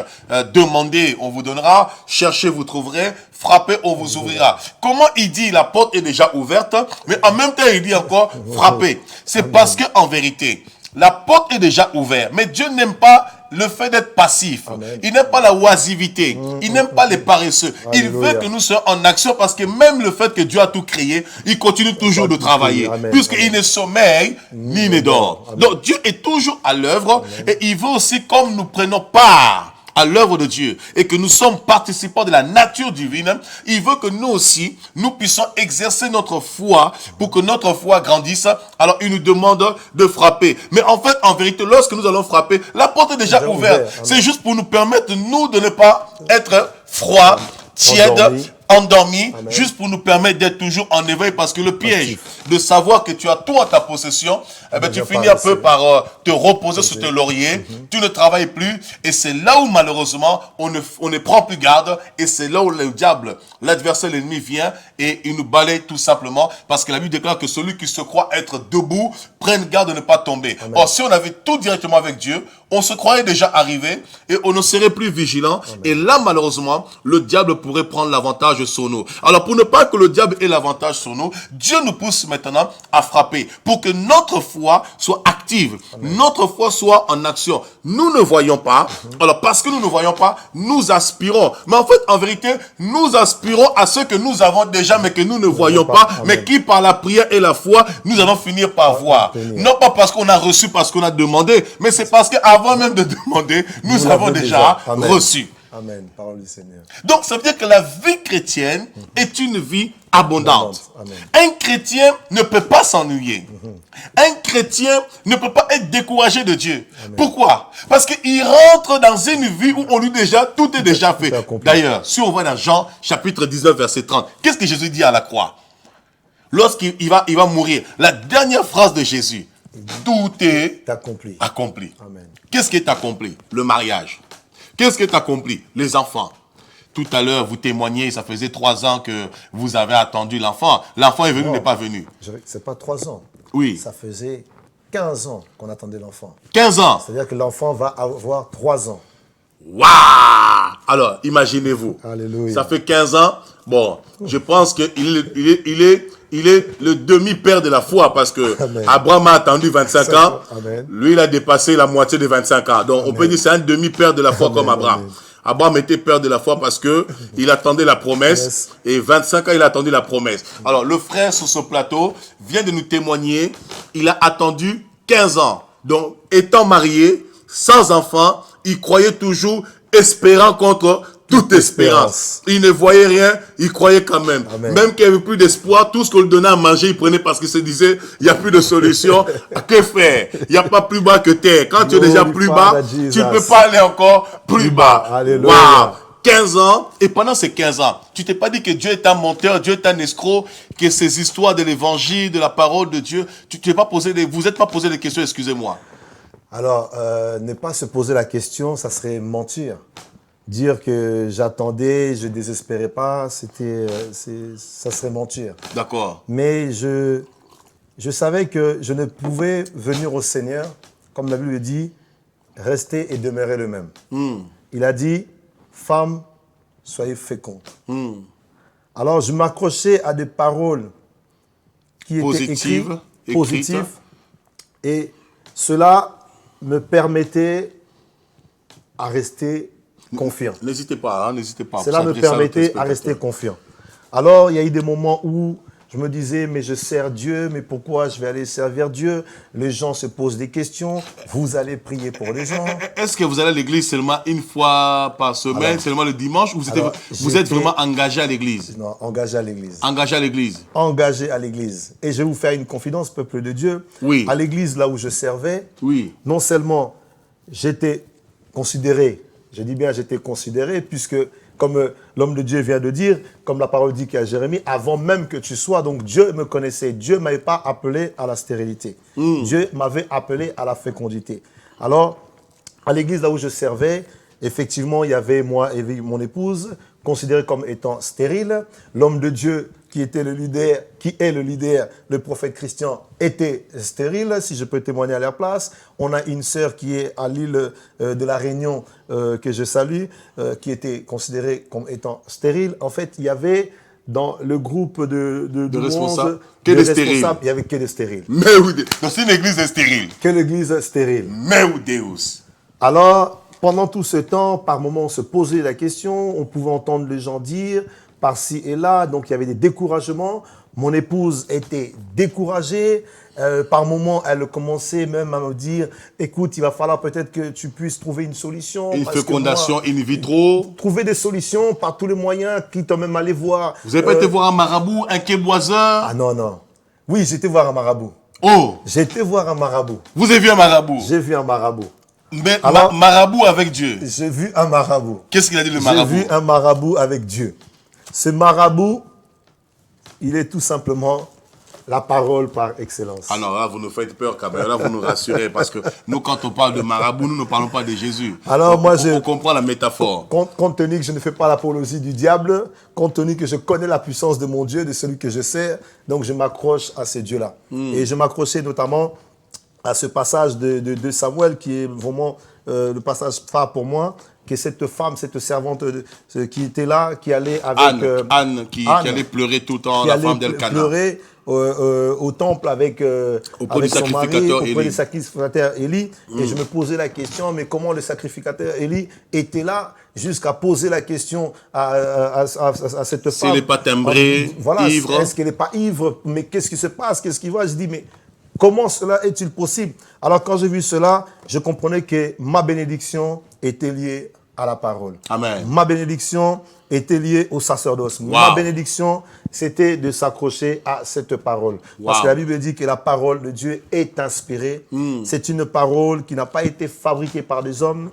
Demandez, on vous donnera. Cherchez, vous trouverez. Frappez, on vous ouvrira. Comment il dit la porte est déjà ouverte, mais en même temps il dit encore frappez. C'est parce que en vérité, la porte est déjà ouverte. Mais Dieu n'aime pas le fait d'être passif. Amen. Il n'aime pas la oisivité. Il n'aime pas les paresseux. Il veut que nous soyons en action parce que même le fait que Dieu a tout créé, il continue toujours de travailler. Puisqu'il ne sommeille ni ne dort. Donc Dieu est toujours à l'œuvre et il veut aussi comme nous prenons part à l'œuvre de Dieu et que nous sommes participants de la nature divine, il veut que nous aussi, nous puissions exercer notre foi pour que notre foi grandisse. Alors il nous demande de frapper. Mais en fait, en vérité, lorsque nous allons frapper, la porte est déjà ouverte. C'est juste pour nous permettre, nous, de ne pas être froid, tiède, endormi, juste pour nous permettre d'être toujours en éveil, parce que le piège de savoir que tu as tout à ta possession, eh ben, tu finis un peu par te reposer sur tes lauriers, tu ne travailles plus, et c'est là où malheureusement on ne prend plus garde, et c'est là où le diable, l'adversaire, l'ennemi vient, et il nous balaye tout simplement, parce que la Bible déclare que celui qui se croit être debout, prenne garde de ne pas tomber. Or, si on avait tout directement avec Dieu, on se croyait déjà arrivé, et on ne serait plus vigilant, et là malheureusement, le diable pourrait prendre l'avantage sur nous. Alors pour ne pas que le diable ait l'avantage sur nous, Dieu nous pousse maintenant à frapper pour que notre foi soit active, notre foi soit en action. Nous ne voyons pas, alors parce que nous ne voyons pas, nous aspirons. Mais en fait, en vérité, nous aspirons à ce que nous avons déjà, mais que nous ne voyons pas, mais qui par la prière et la foi, nous allons finir par voir. Non pas parce qu'on a reçu, parce qu'on a demandé, mais c'est parce qu'avant même de demander, nous avons déjà reçu. Amen. Parole du Seigneur. Donc, ça veut dire que la vie chrétienne est une vie abondante. Amen. Un chrétien ne peut pas s'ennuyer. Un chrétien ne peut pas être découragé de Dieu. Amen. Pourquoi? Parce qu'il rentre dans une vie où on lui déjà, tout est déjà fait. D'ailleurs, si on va dans Jean, chapitre 19, verset 30, qu'est-ce que Jésus dit à la croix? Lorsqu'il va mourir, la dernière phrase de Jésus, tout est accompli. Amen. Qu'est-ce qui est accompli? Le mariage. Qu'est-ce qui est accompli? Les enfants. Tout à l'heure, vous témoignez, ça faisait 3 ans que vous avez attendu l'enfant. L'enfant est venu, n'est pas venu. C'est pas 3 ans. Oui. Ça faisait 15 ans qu'on attendait l'enfant. 15 ans. C'est-à-dire que l'enfant va avoir 3 ans. Waouh! Alors, imaginez-vous. Alléluia. Ça fait 15 ans. Bon, je pense qu'il est le demi-père de la foi parce que Abraham a attendu 25 ans. Amen. Lui, il a dépassé la moitié de 25 ans. Donc, on peut dire que c'est un demi-père de la foi comme Abraham. Abraham était père de la foi parce que il attendait la promesse et 25 ans, il a attendu la promesse. Alors, le frère sur ce plateau vient de nous témoigner. Il a attendu 15 ans. Donc, étant marié, sans enfant, il croyait toujours, espérant contre toute espérance. Il ne voyait rien, il croyait quand même. Amen. Même qu'il n'y avait plus d'espoir, tout ce qu'on lui donnait à manger, il prenait parce qu'il se disait, il n'y a plus de solution. Que faire? Il n'y a pas plus bas que terre. Quand tu es déjà plus bas, tu ne peux pas aller encore plus bas. Alléluia. Wow. 15 ans, et pendant ces 15 ans, tu t'es pas dit que Dieu est un menteur, Dieu est un escroc, que ces histoires de l'évangile, de la parole de Dieu, vous n'êtes pas posé des questions, excusez-moi. Alors, ne pas se poser la question, ça serait mentir. Dire que j'attendais, je ne désespérais pas, ça serait mentir. D'accord. Mais je savais que je ne pouvais venir au Seigneur, comme la Bible dit, rester et demeurer le même. Il a dit, femme, soyez féconde. Alors, je m'accrochais à des paroles qui étaient Positives, écrites, positives, et cela me permettait à rester confiant. N'hésitez pas, hein, n'hésitez pas. Cela me permettait à rester confiant. Alors, il y a eu des moments où je me disais, mais je sers Dieu, mais pourquoi je vais aller servir Dieu? Les gens se posent des questions, vous allez prier pour les gens. Est-ce que vous allez à l'église seulement une fois par semaine, seulement le dimanche, ou vous êtes vraiment engagé à l'église? Non, engagé à l'église. Engagé à l'église. Engagé à l'église. Et je vais vous faire une confidence, peuple de Dieu. Oui. À l'église, là où je servais, Oui. non seulement j'étais considéré, je dis bien j'étais considéré, puisque comme l'homme de Dieu vient de dire, comme la parole dit qu'à Jérémie, avant même que tu sois, donc Dieu me connaissait. Dieu ne m'avait pas appelé à la stérilité. Dieu m'avait appelé à la fécondité. Alors, à l'église là où je servais, effectivement, il y avait moi et mon épouse, considérés comme étant stériles. L'homme de Dieu qui est le leader, le prophète Christian, était stérile, si je peux témoigner à leur place. On a une sœur qui est à l'île de la Réunion, que je salue, qui était considérée comme étant stérile. En fait, il y avait dans le groupe de responsables, il n'y avait que des stériles. Mais où donc c'est une église stérile. Que l'église stérile. Mais où Deus. Alors, pendant tout ce temps, par moments, on se posait la question, on pouvait entendre les gens dire par-ci et là, donc il y avait des découragements. Mon épouse était découragée. Par moments, elle commençait même à me dire, écoute, il va falloir peut-être que tu puisses trouver une solution. Une fécondation in vitro. Trouver des solutions par tous les moyens, quitte à même aller voir. Vous n'avez pas été voir un marabout, un québoiseur? Ah non, non. Oui, j'étais voir un marabout. Oh! J'étais voir un marabout. Vous avez vu un marabout? J'ai vu un marabout. Mais alors, marabout avec Dieu. J'ai vu un marabout. Qu'est-ce qu'il a dit le marabout? J'ai vu un marabout avec Dieu. Ce marabout, il est tout simplement la parole par excellence. Alors là, vous nous faites peur quand même. Là, vous nous rassurez parce que nous, quand on parle de marabout, nous ne parlons pas de Jésus. Alors moi, on comprend la métaphore. Compte tenu que je ne fais pas l'apologie du diable, compte tenu que je connais la puissance de mon Dieu, de celui que je sers, donc je m'accroche à ce Dieu-là. Et je m'accrochais notamment à ce passage de Samuel qui est vraiment le passage phare pour moi, que cette femme, cette servante qui était là, qui allait avec... Anne, qui allait pleurer tout le temps, la femme d'Elkana. Qui allait pleurer au temple avec son mari, auprès du sacrificateur Élie. Et je me posais la question, mais comment le sacrificateur Élie était là jusqu'à poser la question à cette femme. S'il n'est pas timbré, voilà, ivre. Est-ce qu'elle n'est pas ivre? Mais qu'est-ce qui se passe? Qu'est-ce qui va? Je dis, mais comment cela est-il possible? Alors quand j'ai vu cela, je comprenais que ma bénédiction était liée à la parole. Amen. Ma bénédiction était liée au sacerdoce. Wow. Ma bénédiction, c'était de s'accrocher à cette parole. Wow. Parce que la Bible dit que la parole de Dieu est inspirée. C'est une parole qui n'a pas été fabriquée par des hommes.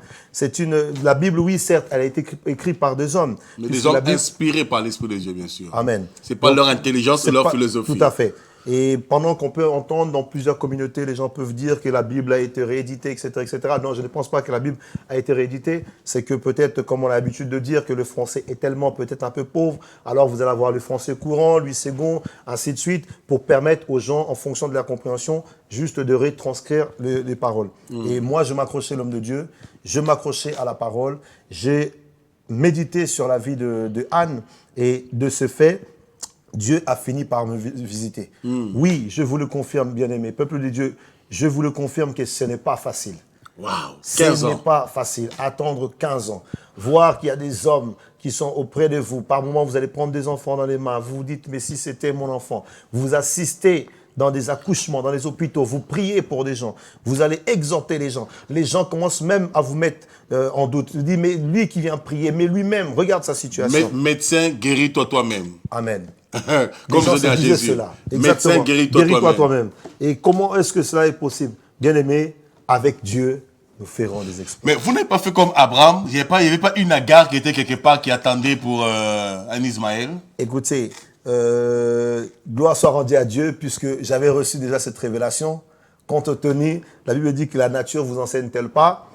La Bible, oui, certes, elle a été écrite par des hommes. Mais des hommes inspirés par l'Esprit de Dieu, bien sûr. Amen. Ce n'est pas leur intelligence, c'est leur philosophie. Tout à fait. Et pendant qu'on peut entendre dans plusieurs communautés, les gens peuvent dire que la Bible a été rééditée, etc., etc. Non, je ne pense pas que la Bible a été rééditée. C'est que peut-être, comme on a l'habitude de dire, que le français est tellement peut-être un peu pauvre, alors vous allez avoir le français courant, lui second, ainsi de suite, pour permettre aux gens, en fonction de leur compréhension, juste de retranscrire les paroles. Et moi, je m'accrochais à l'homme de Dieu, je m'accrochais à la parole, j'ai médité sur la vie de Anne, et de ce fait, Dieu a fini par me visiter. Oui, je vous le confirme, bien-aimé, peuple de Dieu, je vous le confirme que ce n'est pas facile. Wow, 15 ans. Ce n'est pas facile. Attendre 15 ans. Voir qu'il y a des hommes qui sont auprès de vous. Par moment, vous allez prendre des enfants dans les mains. Vous vous dites, mais si c'était mon enfant. Vous assistez dans des accouchements, dans les hôpitaux. Vous priez pour des gens. Vous allez exhorter les gens. Les gens commencent même à vous mettre en doute. Vous dites, mais lui qui vient prier, mais lui-même, regarde sa situation. Médecin, guéris-toi toi-même. Amen. Comme je dis à Jésus. Cela. Médecin, guéris-toi toi-même. Et comment est-ce que cela est possible? Bien-aimé, avec Dieu, nous ferons des exploits. Mais vous n'avez pas fait comme Abraham? Il n'y avait pas une Agar qui était quelque part qui attendait pour un Ismaël? Écoutez, gloire soit rendue à Dieu, puisque j'avais reçu déjà cette révélation. Compte tenu, la Bible dit que la nature vous enseigne-t-elle pas?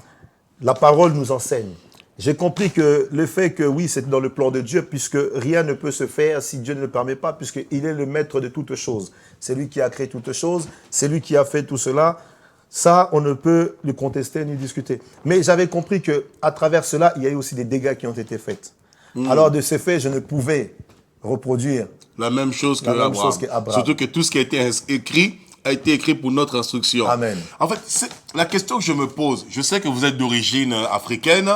La parole nous enseigne. J'ai compris que le fait que oui, c'est dans le plan de Dieu, puisque rien ne peut se faire si Dieu ne le permet pas, puisqu'il est le maître de toutes choses. C'est lui qui a créé toutes choses, c'est lui qui a fait tout cela. Ça, on ne peut le contester ni discuter. Mais j'avais compris qu'à travers cela, il y a eu aussi des dégâts qui ont été faits. Alors de ce fait, je ne pouvais reproduire la même chose que la même Abraham. chose qu'Abraham. Surtout que tout ce qui a été écrit a été écrit pour notre instruction. Amen. En fait, la question que je me pose, je sais que vous êtes d'origine africaine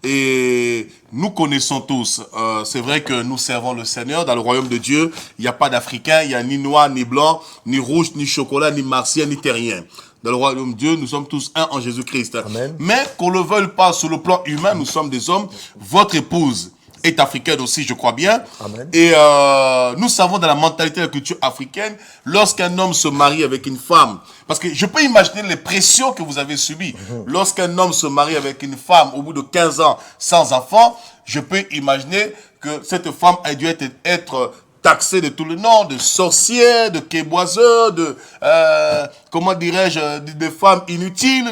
et nous connaissons tous. C'est vrai que nous servons le Seigneur. Dans le royaume de Dieu, il n'y a pas d'Africain, il n'y a ni noir, ni blanc, ni rouge, ni chocolat, ni martien, ni terrien. Dans le royaume de Dieu, nous sommes tous un en Jésus-Christ. Amen. Mais qu'on le veuille pas, sur le plan humain, nous sommes des hommes. Votre épouse est africaine aussi, je crois bien. Amen. Et nous savons dans la mentalité de la culture africaine, lorsqu'un homme se marie avec une femme, parce que je peux imaginer les pressions que vous avez subies. Lorsqu'un homme se marie avec une femme au bout de 15 ans sans enfant, je peux imaginer que cette femme a dû être taxé de tout le nom, de sorcière, de québoiseur, de, comment dirais-je, de femmes inutiles.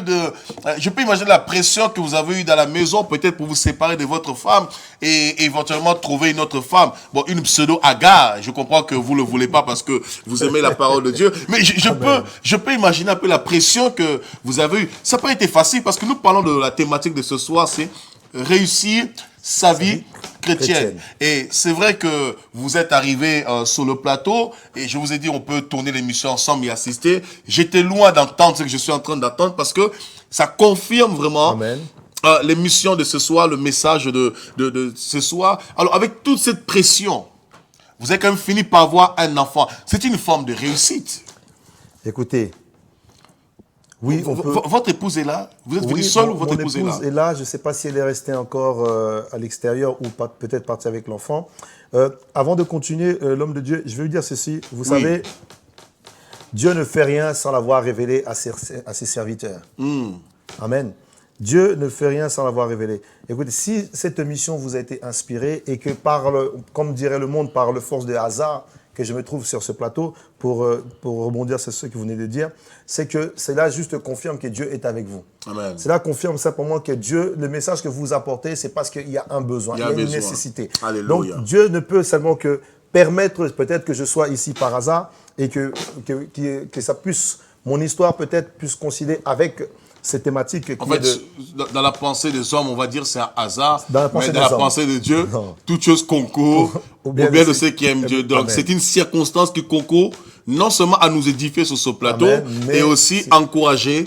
Je peux imaginer la pression que vous avez eue dans la maison, peut-être pour vous séparer de votre femme et éventuellement trouver une autre femme. Bon, une pseudo-Agar, je comprends que vous ne le voulez pas parce que vous aimez la parole de Dieu, mais je peux imaginer un peu la pression que vous avez eue. Ça n'a pas été facile parce que nous parlons de la thématique de ce soir, c'est réussir sa vie chrétienne. Et c'est vrai que vous êtes arrivé sur le plateau et je vous ai dit on peut tourner l'émission ensemble et assister. J'étais loin d'entendre ce que je suis en train d'entendre parce que ça confirme vraiment l'émission de ce soir, le message de ce soir. Alors avec toute cette pression, vous avez quand même fini par avoir un enfant. C'est une forme de réussite. Écoutez, oui, votre épouse est là? Vous êtes venu seul ou votre épouse est là? Mon épouse est là. Je ne sais pas si elle est restée encore à l'extérieur ou peut-être partie avec l'enfant. Avant de continuer, l'homme de Dieu, je vais vous dire ceci. Vous savez, Dieu ne fait rien sans l'avoir révélé à ses serviteurs. Amen. Dieu ne fait rien sans l'avoir révélé. Écoutez, si cette mission vous a été inspirée et que comme dirait le monde, par le force de hasard, que je me trouve sur ce plateau pour rebondir sur ce que vous venez de dire, c'est que cela juste confirme que Dieu est avec vous. Amen. Cela confirme simplement que Dieu, le message que vous apportez, c'est parce qu'il y a un besoin, il y a une nécessité. Alléluia. Donc Dieu ne peut seulement que permettre peut-être que je sois ici par hasard et que ça puisse, mon histoire peut-être puisse coïncider avec ces thématiques. En fait, dans la pensée des hommes, on va dire c'est un hasard, mais dans la pensée de Dieu, toute chose concourt au bien de ceux qui aiment Dieu. Donc c'est une circonstance qui concourt non seulement à nous édifier sur ce plateau, et aussi encourager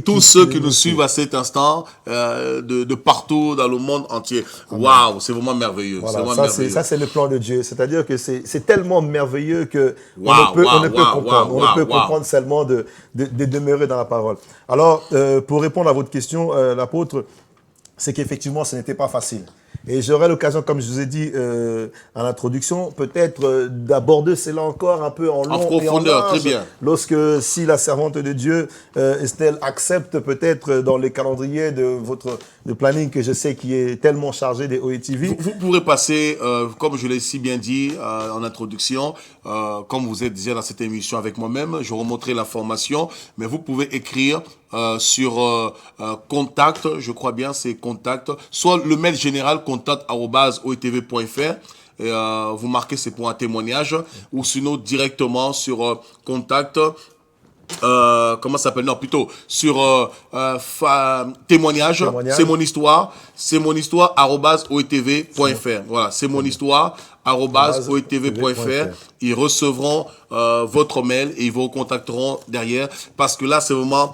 tous ceux qui nous suivent à cet instant de partout dans le monde entier. Waouh, c'est vraiment merveilleux. Voilà, ça c'est le plan de Dieu. C'est-à-dire que c'est tellement merveilleux que on ne peut comprendre. On ne peut comprendre seulement de demeurer dans la parole. Alors, pour répondre à votre question, l'apôtre, c'est qu'effectivement, ce n'était pas facile. Et j'aurai l'occasion, comme je vous ai dit en introduction, peut-être d'aborder cela encore un peu en long et en large. Très bien. Si la servante de Dieu, Estelle, accepte peut-être dans les calendriers de votre planning que je sais qui est tellement chargé des OETV. Vous pourrez passer, comme je l'ai si bien dit en introduction, comme vous êtes déjà dans cette émission avec moi-même, je remonterai l'information, mais vous pouvez écrire sur contact, je crois bien c'est contact, soit le mail général contact@oetv.fr et vous marquez c'est pour un témoignage, ou sinon directement sur contact, comment ça s'appelle, non plutôt sur témoignage, c'est mon histoire @oetv.fr. Voilà, c'est mon histoire @oetv.fr. Ils recevront votre mail et ils vous contacteront derrière, parce que là c'est vraiment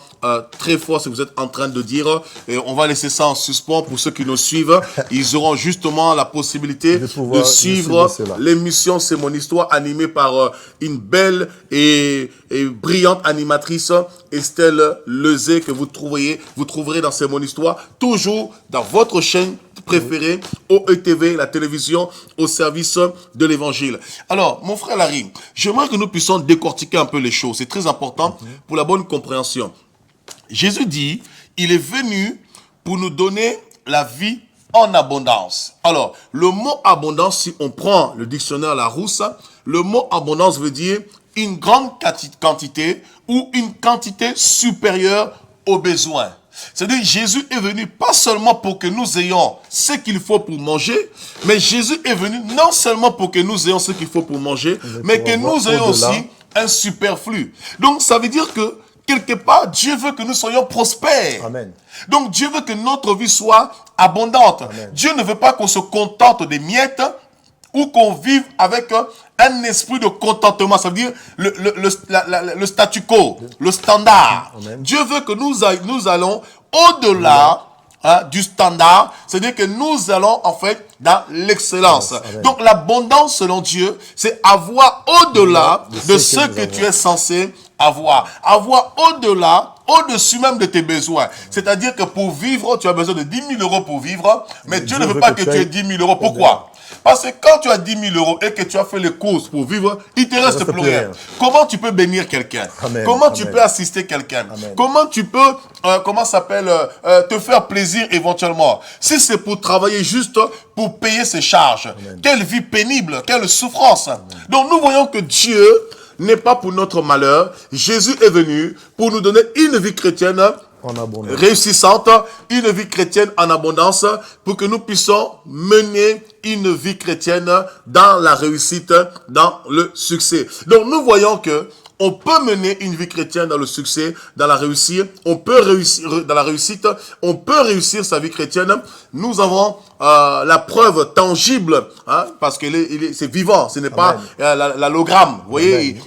très fort ce que vous êtes en train de dire, et on va laisser ça en suspens pour ceux qui nous suivent. Ils auront justement la possibilité de suivre l'émission C'est mon histoire, animée par une belle et brillante animatrice, Estelle Lezé, que vous trouverez dans C'est mon histoire, toujours dans votre chaîne préférée, OETV, la télévision au service de l'évangile. Alors, mon frère Larry, j'aimerais que nous puissions décortiquer un peu les choses. C'est très important pour la bonne compréhension. Jésus dit, il est venu pour nous donner la vie en abondance. Alors, le mot abondance, si on prend le dictionnaire Larousse, le mot abondance veut dire une grande quantité ou une quantité supérieure aux besoins. C'est-à-dire Jésus est venu pas seulement pour que nous ayons ce qu'il faut pour manger, mais Jésus est venu non seulement pour que nous ayons ce qu'il faut pour manger, mais que nous ayons aussi un superflu. Donc ça veut dire que quelque part, Dieu veut que nous soyons prospères. Amen. Donc Dieu veut que notre vie soit abondante. Amen. Dieu ne veut pas qu'on se contente des miettes ou qu'on vive avec un esprit de contentement. Ça veut dire le statu quo, le standard. Amen. Dieu veut que nous allons au-delà du standard, c'est-à-dire que nous allons en fait dans l'excellence. Donc l'abondance selon Dieu, c'est avoir au-delà de ce que tu es censé avoir. Avoir au-delà, au-dessus même de tes besoins. C'est-à-dire que pour vivre, tu as besoin de 10 000 euros pour vivre, mais Dieu ne veut pas que tu aies 10 000 euros. Pourquoi? Parce que quand tu as 10 000 euros et que tu as fait les courses pour vivre, il ne te reste plus rien. Comment tu peux bénir quelqu'un? Comment tu peux assister quelqu'un? Comment tu peux, te faire plaisir éventuellement? Si c'est pour travailler juste pour payer ses charges. Quelle vie pénible, quelle souffrance. Donc nous voyons que Dieu n'est pas pour notre malheur. Jésus est venu pour nous donner une vie chrétienne réussissante, une vie chrétienne en abondance, pour que nous puissions mener une vie chrétienne dans la réussite, dans le succès. Donc nous voyons que on peut mener une vie chrétienne dans le succès, dans la réussite. On peut réussir dans la réussite. On peut réussir sa vie chrétienne. Nous avons la preuve tangible, parce que c'est vivant. Ce n'est pas l'hologramme. Vous voyez,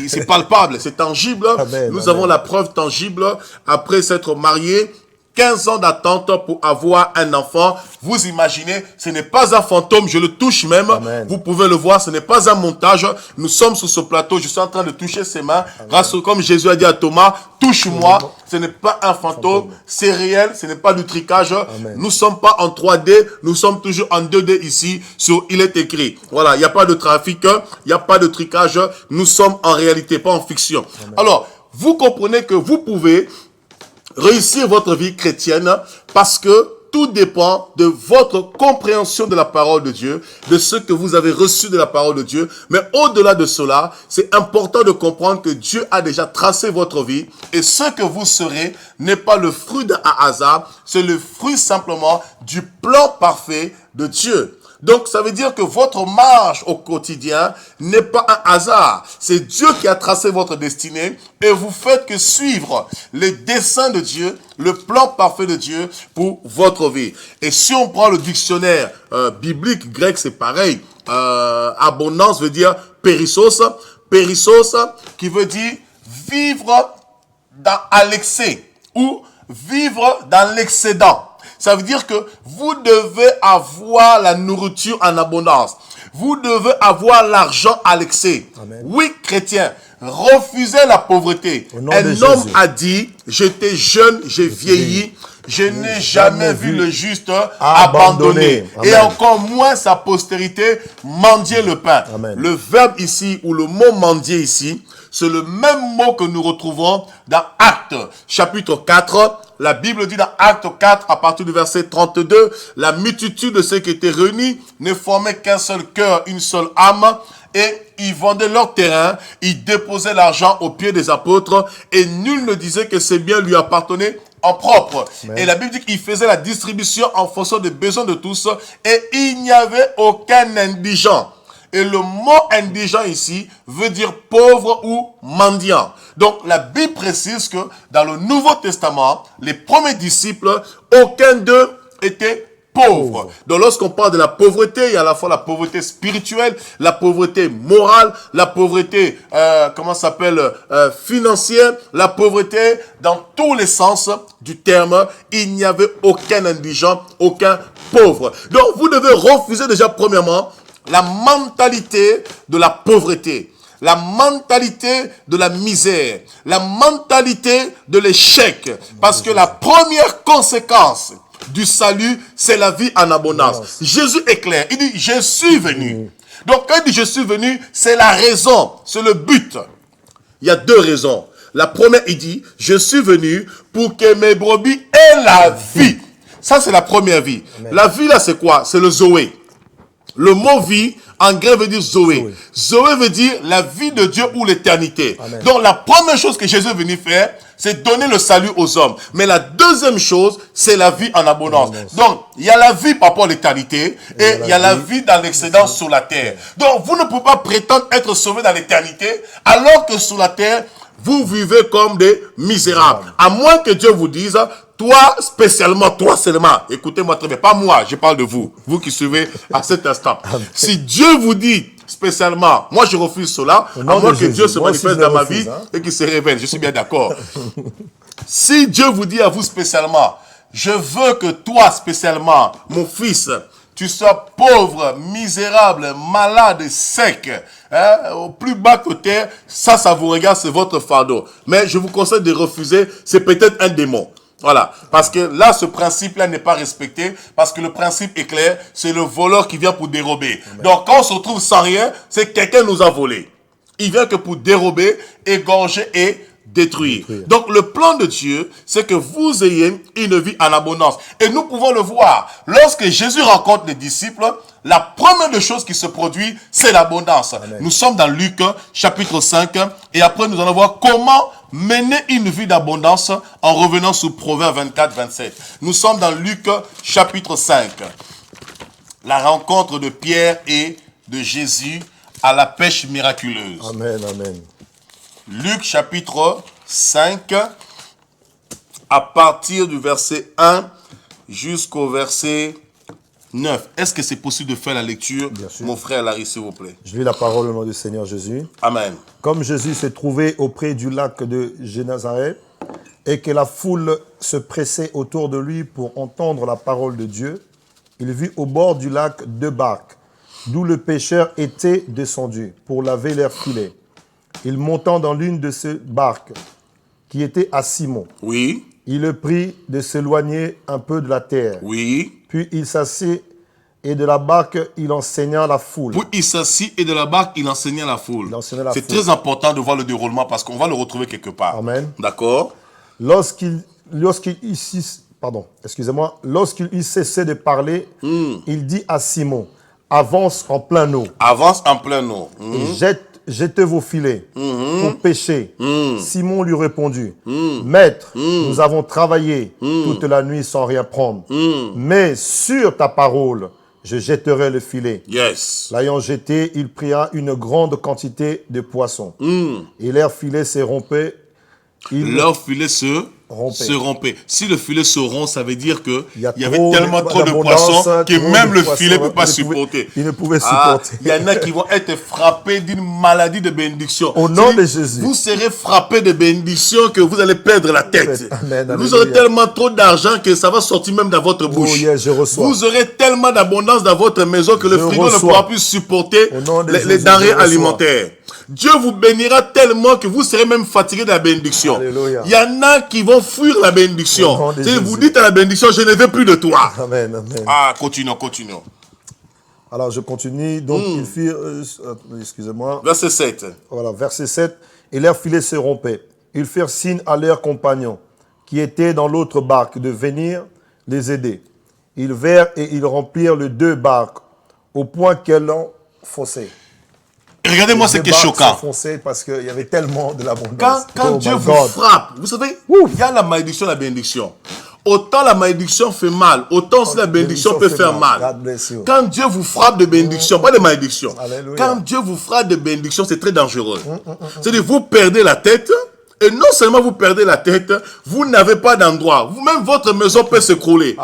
c'est palpable, c'est tangible. Nous avons la preuve tangible après s'être mariés. 15 ans d'attente pour avoir un enfant. Vous imaginez, ce n'est pas un fantôme, je le touche même. Amen. Vous pouvez le voir, ce n'est pas un montage. Nous sommes sur ce plateau, je suis en train de toucher ses mains. Grâce, comme Jésus a dit à Thomas, touche-moi. Ce n'est pas un fantôme, c'est réel, ce n'est pas du tricage. Amen. Nous ne sommes pas en 3D, nous sommes toujours en 2D ici, sur il est écrit. Voilà, il n'y a pas de trafic, il n'y a pas de tricage. Nous sommes en réalité, pas en fiction. Amen. Alors, vous comprenez que vous pouvez réussir votre vie chrétienne parce que tout dépend de votre compréhension de la parole de Dieu, de ce que vous avez reçu de la parole de Dieu. Mais au-delà de cela, c'est important de comprendre que Dieu a déjà tracé votre vie et ce que vous serez n'est pas le fruit d'un hasard, c'est le fruit simplement du plan parfait de Dieu. Donc, ça veut dire que votre marche au quotidien n'est pas un hasard. C'est Dieu qui a tracé votre destinée et vous faites que suivre les desseins de Dieu, le plan parfait de Dieu pour votre vie. Et si on prend le dictionnaire biblique grec, c'est pareil. Abondance veut dire périssos. Périssos qui veut dire vivre à l'excès ou vivre dans l'excédent. Ça veut dire que vous devez avoir la nourriture en abondance. Vous devez avoir l'argent à l'excès. Oui, chrétien, refusez la pauvreté. Un homme a dit, j'étais jeune, j'ai vieilli, je n'ai jamais vu le juste abandonné. Et encore moins sa postérité mendier le pain. Amen. Le verbe ici, ou le mot mendier ici, c'est le même mot que nous retrouvons dans Actes, chapitre 4. La Bible dit dans Actes 4, à partir du verset 32, la multitude de ceux qui étaient réunis ne formaient qu'un seul cœur, une seule âme, et ils vendaient leur terrain, ils déposaient l'argent aux pieds des apôtres, et nul ne disait que ces biens lui appartenaient en propre. Amen. Et la Bible dit qu'il faisait la distribution en fonction des besoins de tous, et il n'y avait aucun indigent. Et le mot indigent ici veut dire pauvre ou mendiant. Donc la Bible précise que dans le Nouveau Testament, les premiers disciples, aucun d'eux était pauvre. Donc lorsqu'on parle de la pauvreté, il y a à la fois la pauvreté spirituelle, la pauvreté morale, la pauvreté financière, la pauvreté dans tous les sens du terme. Il n'y avait aucun indigent, aucun pauvre. Donc vous devez refuser déjà premièrement la mentalité de la pauvreté, la mentalité de la misère, la mentalité de l'échec. Parce que la première conséquence du salut, c'est la vie en abondance. Jésus est clair, il dit, je suis venu. Donc quand il dit, je suis venu, c'est la raison, c'est le but. Il y a deux raisons. La première, il dit, je suis venu pour que mes brebis aient la vie. Ça, c'est la première vie. Amen. La vie, là, c'est quoi? C'est le Zoé. Le mot vie, en grec, veut dire Zoé. Zoé veut dire la vie de Dieu ou l'éternité. Donc, la première chose que Jésus est venu faire, c'est donner le salut aux hommes. Mais la deuxième chose, c'est la vie en abondance. Donc, il y a la vie par rapport à l'éternité et il y a la vie dans l'excédent sur la terre. Donc, vous ne pouvez pas prétendre être sauvé dans l'éternité alors que sur la terre, vous vivez comme des misérables. À moins que Dieu vous dise, toi spécialement, toi seulement, écoutez-moi très bien, pas moi, je parle de vous, vous qui suivez à cet instant. Si Dieu vous dit spécialement, moi je refuse cela, à moins que Dieu se manifeste dans ma vie et qu'il se révèle, je suis bien d'accord. Si Dieu vous dit à vous spécialement, je veux que toi spécialement, mon fils, tu sois pauvre, misérable, malade, sec, au plus bas que terre, ça vous regarde, c'est votre fardeau. Mais je vous conseille de refuser, c'est peut-être un démon. Voilà, parce que là, ce principe-là n'est pas respecté, parce que le principe est clair, c'est le voleur qui vient pour dérober. Amen. Donc, quand on se retrouve sans rien, c'est que quelqu'un nous a volé. Il vient que pour dérober, égorger et détruire. Donc, le plan de Dieu, c'est que vous ayez une vie en abondance. Et nous pouvons le voir. Lorsque Jésus rencontre les disciples, la première des choses qui se produit, c'est l'abondance. Nous sommes dans Luc, chapitre 5, et après, nous allons voir comment mener une vie d'abondance en revenant sur Proverbe 24, 27. Nous sommes dans Luc, chapitre 5. La rencontre de Pierre et de Jésus à la pêche miraculeuse. Amen, amen. Luc chapitre 5, à partir du verset 1 jusqu'au verset 9. Est-ce que c'est possible de faire la lecture, mon frère Larry, s'il vous plaît? Je lis la parole au nom du Seigneur Jésus. Amen. Comme Jésus s'est trouvé auprès du lac de Génézareth et que la foule se pressait autour de lui pour entendre la parole de Dieu, il vit au bord du lac 2 barques, d'où le pêcheur était descendu pour laver leurs filets. Il montant dans l'une de ces barques, qui était à Simon. Oui. Il le prie de s'éloigner un peu de la terre. Oui. Puis il s'assit et de la barque, il enseigna la foule. Puis il s'assit et de la barque, il enseignait la foule. C'est très important de voir le déroulement parce qu'on va le retrouver quelque part. Amen. D'accord. Lorsqu'il eut cessé de parler, il dit à Simon, avance en plein eau. Avance en plein eau. Et jetez vos filets pour pêcher. Simon lui répondit, Maître, nous avons travaillé toute la nuit sans rien prendre. Mais sur ta parole, je jetterai le filet. Yes. L'ayant jeté, il pria une grande quantité de poissons. Et leur filet se rompait. Leur filet se rompait. Si le filet se rompt, ça veut dire qu'il y avait tellement trop de poissons que même le filet ne peut pas supporter. Il ne pouvait supporter. Il y en a qui vont être frappés d'une maladie de bénédiction. Au nom de Jésus. Vous serez frappés de bénédiction que vous allez perdre la tête. Amen, vous aurez tellement trop d'argent que ça va sortir même dans votre bouche. Je reçois. Vous aurez tellement d'abondance dans votre maison que le frigo ne pourra plus supporter les denrées alimentaires. Dieu vous bénira tellement que vous serez même fatigué de la bénédiction. Alléluia. Il y en a qui vont fuir la bénédiction. Vous dites à la bénédiction, je ne veux plus de toi. Amen, amen. Continuons. Alors je continue. Donc ils firent, excusez-moi. Verset 7. Voilà, verset 7. Et leur filet se rompait. Ils firent signe à leurs compagnons qui étaient dans l'autre barque de venir les aider. Ils vinrent et ils remplirent les 2 barques au point qu'elles l'enfonçaient. Regardez-moi ce qui est choquant. Parce qu'il y avait tellement de l'abondance. Quand Dieu vous frappe, vous savez, il y a la malédiction et la bénédiction. Autant la malédiction fait mal, autant aussi la bénédiction peut faire mal. Quand Dieu vous frappe de bénédiction, pas de malédiction. Quand Dieu vous frappe de bénédiction, c'est très dangereux. C'est-à-dire vous perdez la tête. Et non seulement vous perdez la tête, vous n'avez pas d'endroit. Vous-même, votre maison peut s'écrouler.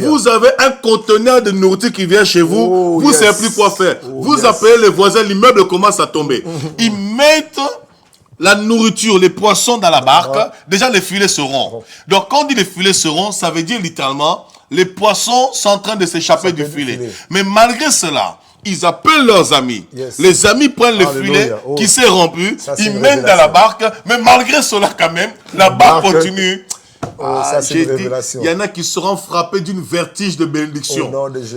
Vous avez un conteneur de nourriture qui vient chez vous. Vous ne savez plus quoi faire. Vous appelez les voisins, l'immeuble commence à tomber. Ils mettent la nourriture, les poissons dans la barque. Déjà, les filets seront. Donc, quand on dit les filets seront, ça veut dire littéralement, les poissons sont en train de s'échapper du filet. Mais malgré cela, ils appellent leurs amis. Les amis prennent le filet qui s'est rompu, ils mènent dans la barque, mais malgré cela quand même, la barque continue. Il y en a qui seront frappés d'une vertige de bénédiction.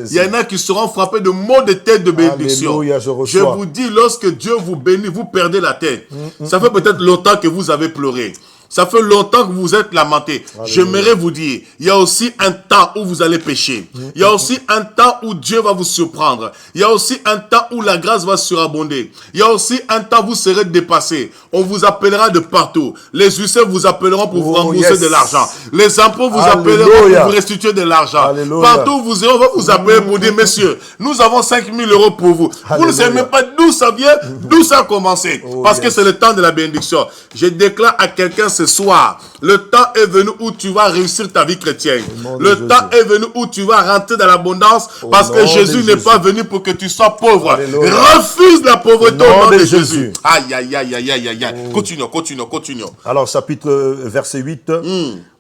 Il y en a qui seront frappés de maux de tête de bénédiction. Je vous dis, lorsque Dieu vous bénit, vous perdez la tête. Ça fait peut-être longtemps que vous avez pleuré. Ça fait longtemps que vous êtes lamenté. J'aimerais vous dire, il y a aussi un temps où vous allez pécher. Il y a aussi un temps où Dieu va vous surprendre. Il y a aussi un temps où la grâce va surabonder. Il y a aussi un temps où vous serez dépassé. On vous appellera de partout. Les huissiers vous appelleront pour vous rembourser de l'argent. Les impôts vous appelleront pour vous restituer de l'argent. Partout où vous irez, on va vous appeler pour dire, messieurs, nous avons 5 000 € pour vous. Vous ne savez même pas d'où ça vient, d'où ça a commencé. Parce que c'est le temps de la bénédiction. Je déclare à quelqu'un ce soir, le temps est venu où tu vas réussir ta vie chrétienne. Le temps est venu où tu vas rentrer dans l'abondance parce que Jésus n'est pas venu pour que tu sois pauvre. Alléluia. Refuse la pauvreté au nom de Jésus. Jésus. Aïe, aïe, aïe, aïe, aïe, aïe. Continuons. Alors, chapitre verset 8.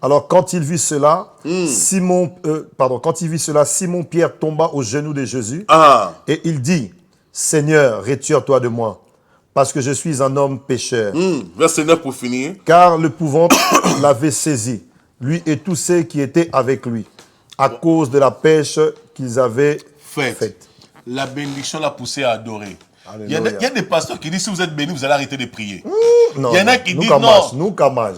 Alors, quand il vit cela, Simon Pierre tomba aux genoux de Jésus et il dit, Seigneur, retire-toi de moi, parce que je suis un homme pécheur. Verset 9 pour finir. Car l'épouvante l'avait saisi, lui et tous ceux qui étaient avec lui, à cause de la pêche qu'ils avaient faite. La bénédiction l'a poussé à adorer. Il y Alléluia. a des pasteurs qui disent, si vous êtes bénis, vous allez arrêter de prier. Non, Il y en a qui disent, non.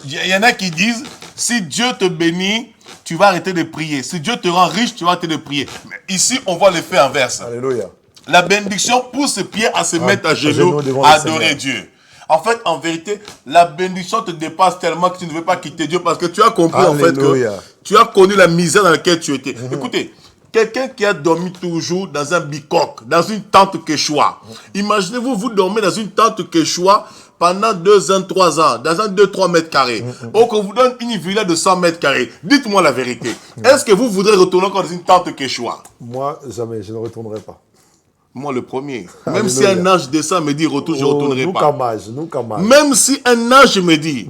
Il Il y en a qui disent, si Dieu te bénit, tu vas arrêter de prier. Si Dieu te rend riche, tu vas arrêter de prier. Mais ici, on voit l'effet inverse. Alléluia. La bénédiction pousse Pierre à se mettre à genoux, devant à le Seigneur. adorer Dieu. En fait, en vérité, la bénédiction te dépasse tellement que tu ne veux pas quitter Dieu parce que tu as compris en fait que Alléluia. tu as connu la misère dans laquelle tu étais. Écoutez, quelqu'un qui a dormi toujours dans un bicoque, dans une tente quechua. Imaginez-vous, vous dormez dans une tente quechua pendant 2 ans, 3 ans, dans un 2-3 mètres carrés. Ou qu'on vous donne une villa de 100 mètres carrés. Dites-moi la vérité. Est-ce que vous voudrez retourner encore dans une tente quechua? Moi, jamais, je ne retournerai pas. Moi, le premier. Même si un ange descend me dit retourne, je ne retournerai pas. Même si un ange me dit,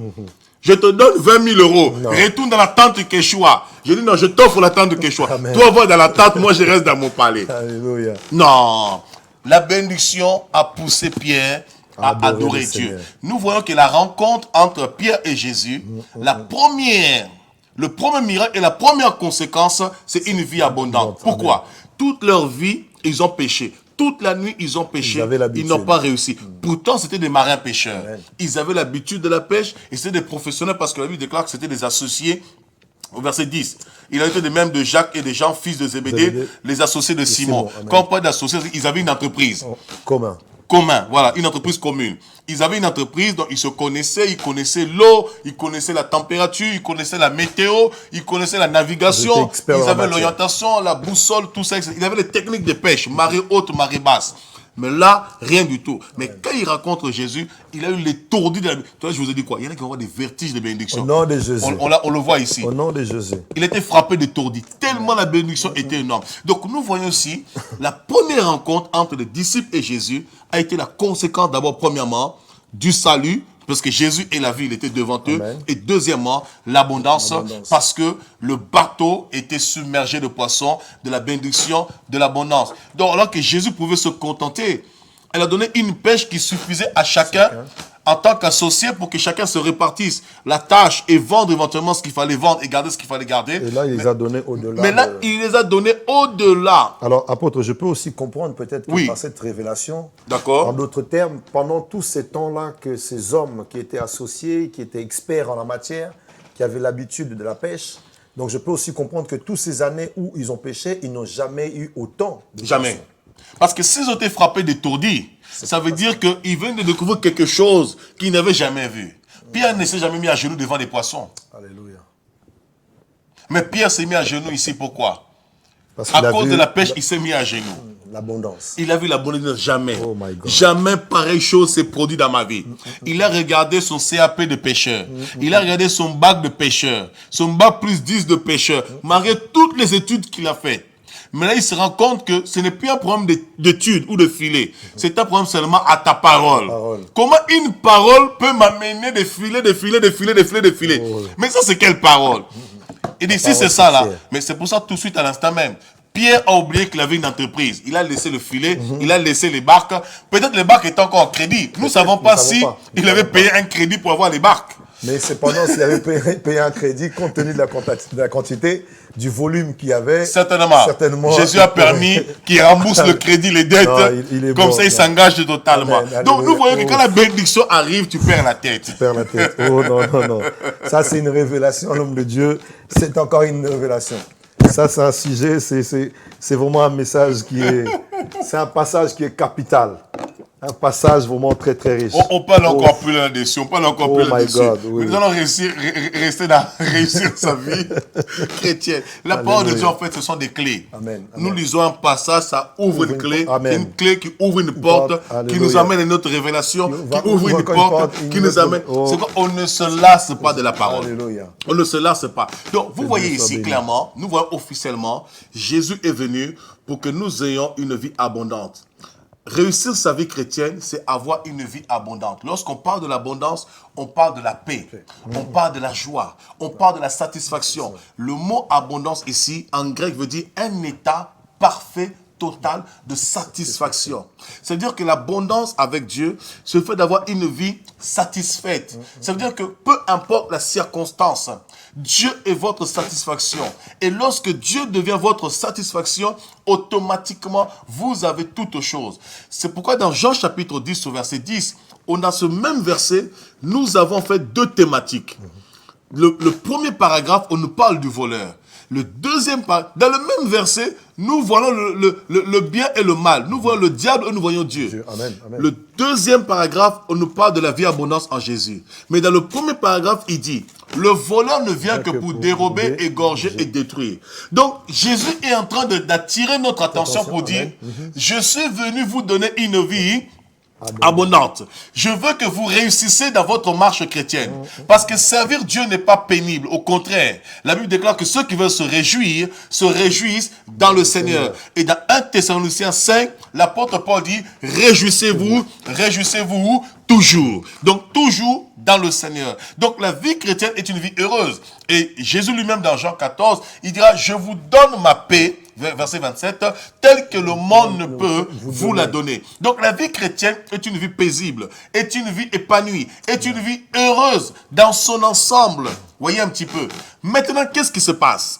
je te donne 20 000 euros, retourne dans la tente Quechua. Je dis non, je t'offre la tente Quechua. Toi, va dans la tente, moi, je reste dans mon palais. Alléluia. Non. La bénédiction a poussé Pierre à adorer Dieu. Seigneur. Nous voyons que la rencontre entre Pierre et Jésus, le premier miracle et la première conséquence, c'est une vie abondante. Pourquoi? Toute leur vie, ils ont péché. Toute la nuit, ils ont péché. Ils n'ont pas réussi. Pourtant, c'était des marins pêcheurs. Amen. Ils avaient l'habitude de la pêche et c'était des professionnels parce que la Bible déclare que c'était des associés. Au verset 10, il a été de même de Jacques et de Jean, fils de Zébédée, les associés de Simon. Quand on parle d'associés, ils avaient une entreprise. Commun, voilà, une entreprise commune. Ils avaient une entreprise, donc ils se connaissaient, ils connaissaient l'eau, ils connaissaient la température, ils connaissaient la météo, ils connaissaient la navigation, ils avaient l'orientation, la boussole, tout ça. Ils avaient les techniques de pêche, marée haute, marée basse. Mais là, rien du tout. Mais quand il rencontre Jésus, il a eu l'étourdi de la... Toi, je vous ai dit quoi? Il y en a qui ont des vertiges de bénédiction. Au nom de Jésus. On le voit ici. Au nom de Jésus. Il était frappé d'étourdi, tellement la bénédiction était énorme. Donc nous voyons aussi, la première rencontre entre les disciples et Jésus a été la conséquence d'abord, premièrement, du salut, parce que Jésus et la vie, il était devant eux. Amen. Et deuxièmement, l'abondance, parce que le bateau était submergé de poissons, de la bénédiction, de l'abondance. Donc alors que Jésus pouvait se contenter, elle a donné une pêche qui suffisait à chacun en tant qu'associé pour que chacun se répartisse la tâche et vendre éventuellement ce qu'il fallait vendre et garder ce qu'il fallait garder. Et là, il les a donnés au-delà. Mais là, il les a donnés au-delà. Alors, apôtre, je peux aussi comprendre peut-être que par cette révélation, d'accord, en d'autres termes, pendant tous ces temps-là que ces hommes qui étaient associés, qui étaient experts en la matière, qui avaient l'habitude de la pêche, donc je peux aussi comprendre que toutes ces années où ils ont pêché, ils n'ont jamais eu autant de jamais. poissons. Parce que s'ils ont été frappés d'étourdis, ça veut dire qu'ils viennent de découvrir quelque chose qu'ils n'avaient jamais vu. Pierre ne s'est jamais mis à genoux devant des poissons. Alléluia. Mais Pierre s'est mis à genoux ici, pourquoi? Parce à cause de la pêche, il s'est mis à genoux. L'abondance. Il a vu l'abondance, jamais. Oh my God. Jamais pareille chose s'est produite dans ma vie. Il a regardé son CAP de pêcheur. Il a regardé son bac de pêcheur. Son bac plus 10 de pêcheur. Malgré toutes les études qu'il a faites. Mais là, il se rend compte que ce n'est plus un problème d'études ou de filet. C'est un problème seulement à ta parole. Comment une parole peut m'amener des filets, des filets, des filets, des filets, des filets. Mais ça, c'est quelle parole? Il dit, si c'est ça là. Mais c'est pour ça, tout de suite, à l'instant même, Pierre a oublié qu'il avait une entreprise. Il a laissé le filet, il a laissé les barques. Peut-être les barques étaient encore en crédit. Nous ne savons pas si il avait payé un crédit pour avoir les barques. Mais cependant, s'il avait payé un crédit, compte tenu de la quantité, du volume qu'il y avait, certainement Jésus a permis qu'il rembourse le crédit, les dettes. Non, comme ça, il s'engage totalement. Amen. Donc, nous voyons que quand la bénédiction arrive, tu perds la tête. Tu perds la tête. Oh non, non, non. Ça, c'est une révélation, l'homme de Dieu. C'est encore une révélation. Ça, c'est un sujet, c'est vraiment un message qui est... C'est un passage qui est capital. Un passage vraiment très très riche. On parle encore plus là-dessus. On parle encore plus là-dessus. Oui. Nous allons réussir sa vie chrétienne. La parole de Dieu, en fait, ce sont des clés. Amen. Nous lisons un passage, ça ouvre une clé. Amen. Une clé qui ouvre une porte, qui nous amène à notre révélation, qui ouvre une porte, qui nous amène. C'est qu'on ne se lasse pas de la parole. Alléluia. On ne se lasse pas. Donc, vous voyez ici clairement, nous voyons officiellement, Jésus est venu pour que nous ayons une vie abondante. Réussir sa vie chrétienne, c'est avoir une vie abondante. Lorsqu'on parle de l'abondance, on parle de la paix, on parle de la joie, on parle de la satisfaction. Le mot abondance ici, en grec, veut dire un état parfait, total de satisfaction. C'est-à-dire que l'abondance avec Dieu, c'est le fait d'avoir une vie satisfaite. Ça veut dire que peu importe la circonstance, Dieu est votre satisfaction. Et lorsque Dieu devient votre satisfaction, automatiquement, vous avez toutes choses. C'est pourquoi dans Jean chapitre 10, au verset 10, on a ce même verset, nous avons fait deux thématiques. Le premier paragraphe, on nous parle du voleur. Le deuxième paragraphe, dans le même verset, nous voyons le bien et le mal. Nous voyons le diable et nous voyons Dieu. Amen. Amen. Le deuxième paragraphe, on nous parle de la vie abondance en Jésus. Mais dans le premier paragraphe, il dit, le voleur ne vient que pour dérober, égorger et détruire. Donc, Jésus est en train d'attirer notre attention pour dire, je suis venu vous donner une vie abondante. Je veux que vous réussissez dans votre marche chrétienne. Parce que servir Dieu n'est pas pénible. Au contraire, la Bible déclare que ceux qui veulent se réjouissent dans le Seigneur. Et dans 1 Thessaloniciens 5, l'apôtre Paul dit, réjouissez-vous toujours. Donc, toujours dans le Seigneur. Donc, la vie chrétienne est une vie heureuse. Et Jésus lui-même, dans Jean 14, il dira, je vous donne ma paix, verset 27, telle que le monde ne peut vous la donner. Donc, la vie chrétienne est une vie paisible, est une vie épanouie, est une vie heureuse dans son ensemble. Voyez un petit peu. Maintenant, qu'est-ce qui se passe?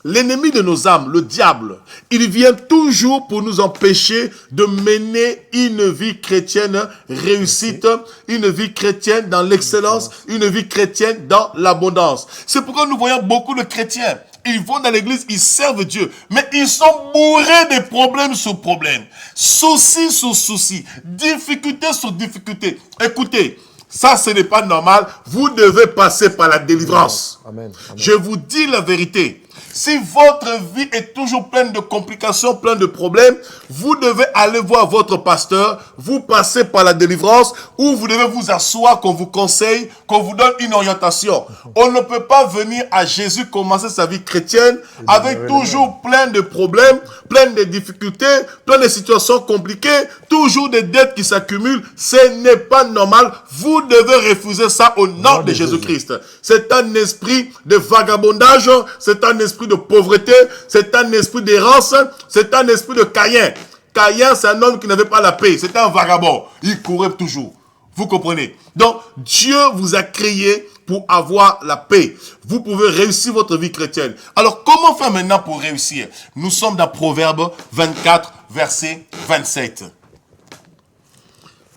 L'ennemi de nos âmes, le diable, il vient toujours pour nous empêcher de mener une vie chrétienne réussite, une vie chrétienne dans l'excellence, une vie chrétienne dans l'abondance. C'est pourquoi nous voyons beaucoup de chrétiens. Ils vont dans l'église, ils servent Dieu, mais ils sont bourrés de problèmes sur problèmes, soucis sur soucis, difficultés sur difficultés. Écoutez, ça, ce n'est pas normal. Vous devez passer par la délivrance. Amen. Je vous dis la vérité. Si votre vie est toujours pleine de complications, pleine de problèmes, vous devez aller voir votre pasteur, vous passez par la délivrance, ou vous devez vous asseoir, qu'on vous conseille, qu'on vous donne une orientation. On ne peut pas venir à Jésus commencer sa vie chrétienne avec toujours plein de problèmes, plein de difficultés, plein de situations compliquées, toujours des dettes qui s'accumulent. Ce n'est pas normal. Vous devez refuser ça au nom de Jésus-Christ. C'est un esprit de vagabondage, c'est un esprit de pauvreté, c'est un esprit d'errance, c'est un esprit de Caïn. Caïn, c'est un homme qui n'avait pas la paix, c'était un vagabond, il courait toujours. Vous comprenez? Donc, Dieu vous a créé pour avoir la paix. Vous pouvez réussir votre vie chrétienne. Alors, comment faire maintenant pour réussir? Nous sommes dans Proverbe 24, verset 27.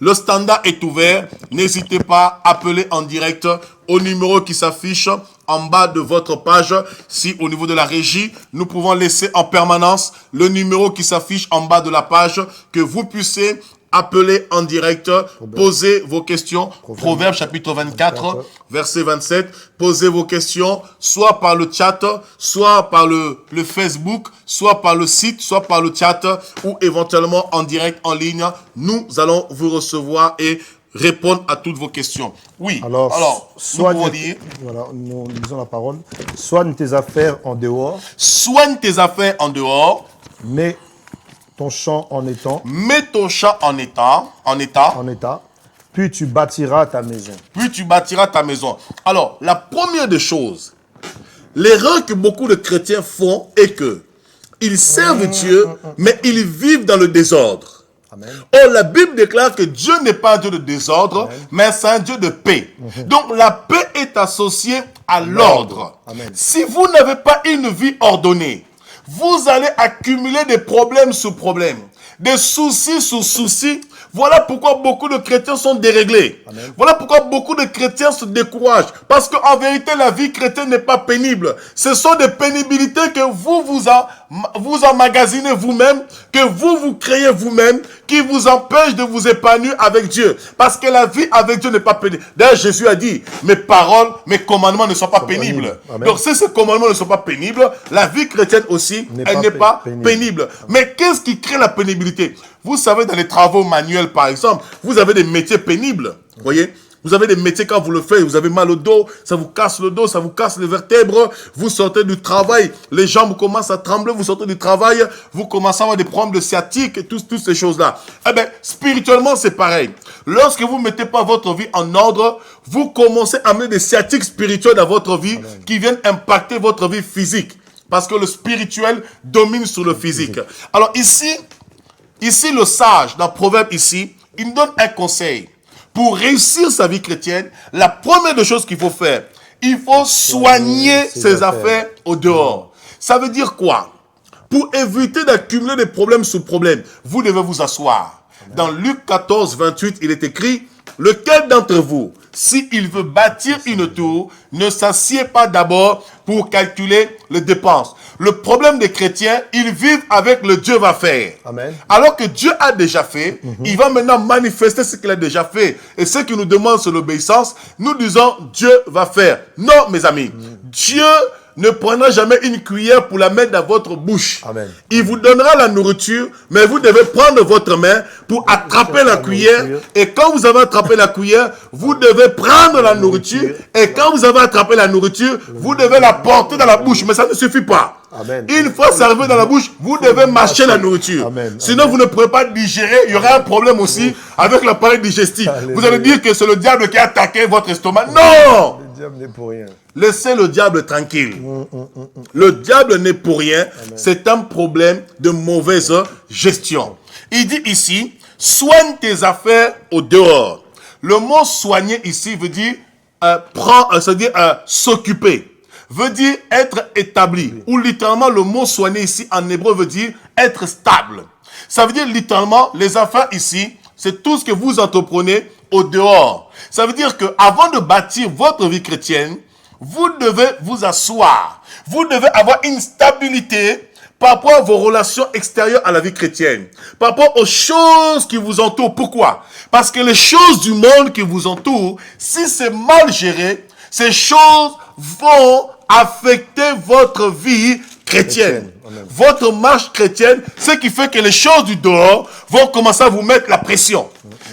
Le standard est ouvert. N'hésitez pas à appeler en direct au numéro qui s'affiche en bas de votre page. Si au niveau de la régie, nous pouvons laisser en permanence le numéro qui s'affiche en bas de la page, que vous puissiez appeler en direct, posez vos questions. Proverbe chapitre 24, verset 27. Posez vos questions, soit par le chat, soit par le Facebook, soit par le site, soit par le chat, ou éventuellement en direct, en ligne. Nous allons vous recevoir et répondre à toutes vos questions. Oui, alors soigne nous lisons la parole. Soigne tes affaires en dehors. Soigne tes affaires en dehors. Mets ton champ en étang. Mets ton champ en état. Puis tu bâtiras ta maison. Puis tu bâtiras ta maison. Alors, la première des choses, l'erreur que beaucoup de chrétiens font est que ils servent Dieu, mais ils vivent dans le désordre. Amen. Or, la Bible déclare que Dieu n'est pas un Dieu de désordre, mais c'est un Dieu de paix. Donc, la paix est associée à l'ordre. Si vous n'avez pas une vie ordonnée, vous allez accumuler des problèmes sur problèmes. Des soucis sur soucis. Voilà pourquoi beaucoup de chrétiens sont déréglés. Amen. Voilà pourquoi beaucoup de chrétiens se découragent. Parce qu'en vérité, la vie chrétienne n'est pas pénible. Ce sont des pénibilités que vous emmagasinez vous-même, que vous créez vous-même, qui vous empêchent de vous épanouir avec Dieu. Parce que la vie avec Dieu n'est pas pénible. D'ailleurs, Jésus a dit, mes paroles, mes commandements ne sont pas pénibles. Donc, si ces commandements ne sont pas pénibles, la vie chrétienne aussi, elle n'est pas pénible. Mais qu'est-ce qui crée la pénibilité? Vous savez, dans les travaux manuels, par exemple, vous avez des métiers pénibles. Vous voyez? Vous avez des métiers, quand vous le faites, vous avez mal au dos, ça vous casse le dos, ça vous casse les vertèbres, vous sortez du travail, les jambes commencent à trembler, vous sortez du travail, vous commencez à avoir des problèmes de sciatique, et toutes ces choses-là. Eh bien, spirituellement, c'est pareil. Lorsque vous ne mettez pas votre vie en ordre, vous commencez à amener des sciatiques spirituels dans votre vie qui viennent impacter votre vie physique. Parce que le spirituel domine sur le physique. Alors ici, le sage, dans Proverbe ici, il nous donne un conseil. Pour réussir sa vie chrétienne, la première des choses qu'il faut faire, il faut soigner ses affaires au dehors. Ça veut dire quoi? Pour éviter d'accumuler des problèmes sur problèmes, vous devez vous asseoir. Dans Luc 14, 28, il est écrit, « Lequel d'entre vous, s'il veut bâtir une tour, ne s'assied pas d'abord pour calculer les dépenses. » Le problème des chrétiens, ils vivent avec le Dieu va faire. Amen. Alors que Dieu a déjà fait, il va maintenant manifester ce qu'il a déjà fait. Et ce qui nous demande, c'est l'obéissance. Nous disons, Dieu va faire. Non, mes amis, Dieu ne prendra jamais une cuillère pour la mettre dans votre bouche. Amen. Il vous donnera la nourriture, mais vous devez prendre votre main pour attraper la cuillère. Et quand vous avez attrapé la cuillère, vous devez prendre la nourriture. Et quand vous avez attrapé la nourriture, vous devez la porter dans la bouche. Mais ça ne suffit pas. Amen. Une fois ça arrivé dans la bouche, vous devez mâcher la nourriture. Amen. Sinon, vous ne pourrez pas digérer. Il y aura un problème aussi avec l'appareil digestif. Alléluia. Vous allez dire que c'est le diable qui a attaqué votre estomac. Non! Le diable n'est pour rien. Laissez le diable tranquille. Le diable n'est pour rien. C'est un problème de mauvaise gestion. Il dit ici, soigne tes affaires au dehors. Le mot soigner ici veut dire s'occuper. Veut dire être établi. Ou littéralement, le mot soigner ici en hébreu veut dire être stable. Ça veut dire littéralement, les affaires ici, c'est tout ce que vous entreprenez au dehors. Ça veut dire que avant de bâtir votre vie chrétienne, vous devez vous asseoir. Vous devez avoir une stabilité par rapport à vos relations extérieures à la vie chrétienne. Par rapport aux choses qui vous entourent. Pourquoi? Parce que les choses du monde qui vous entourent, si c'est mal géré, ces choses vont affecter votre vie chrétienne. Votre marche chrétienne, ce qui fait que les choses du dehors vont commencer à vous mettre la pression.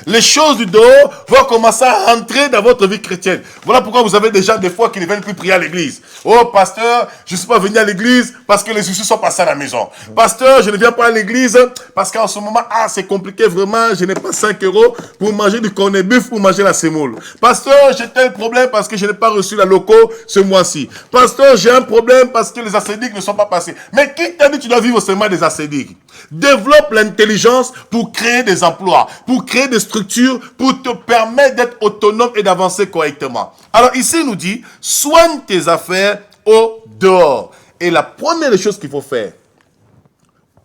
Les choses du dehors vont commencer à rentrer dans votre vie chrétienne. Voilà pourquoi vous avez des gens des fois qui ne viennent plus prier à l'église. Oh pasteur, je ne suis pas venu à l'église parce que les soucis sont passés à la maison. Pasteur, je ne viens pas à l'église parce qu'en ce moment, c'est compliqué vraiment, je n'ai pas 5 € pour manger du cornet bœuf, pour manger la semoule. Pasteur, j'ai tel problème parce que je n'ai pas reçu la loco ce mois-ci. Pasteur, j'ai un problème parce que les ascédiques ne sont pas passés. Mais qui t'a dit que tu dois vivre seulement des ascédiques? Développe l'intelligence pour créer des emplois, pour créer des structures, pour te permettre d'être autonome et d'avancer correctement. Alors ici, il nous dit, soigne tes affaires au dehors. Et la première des choses qu'il faut faire,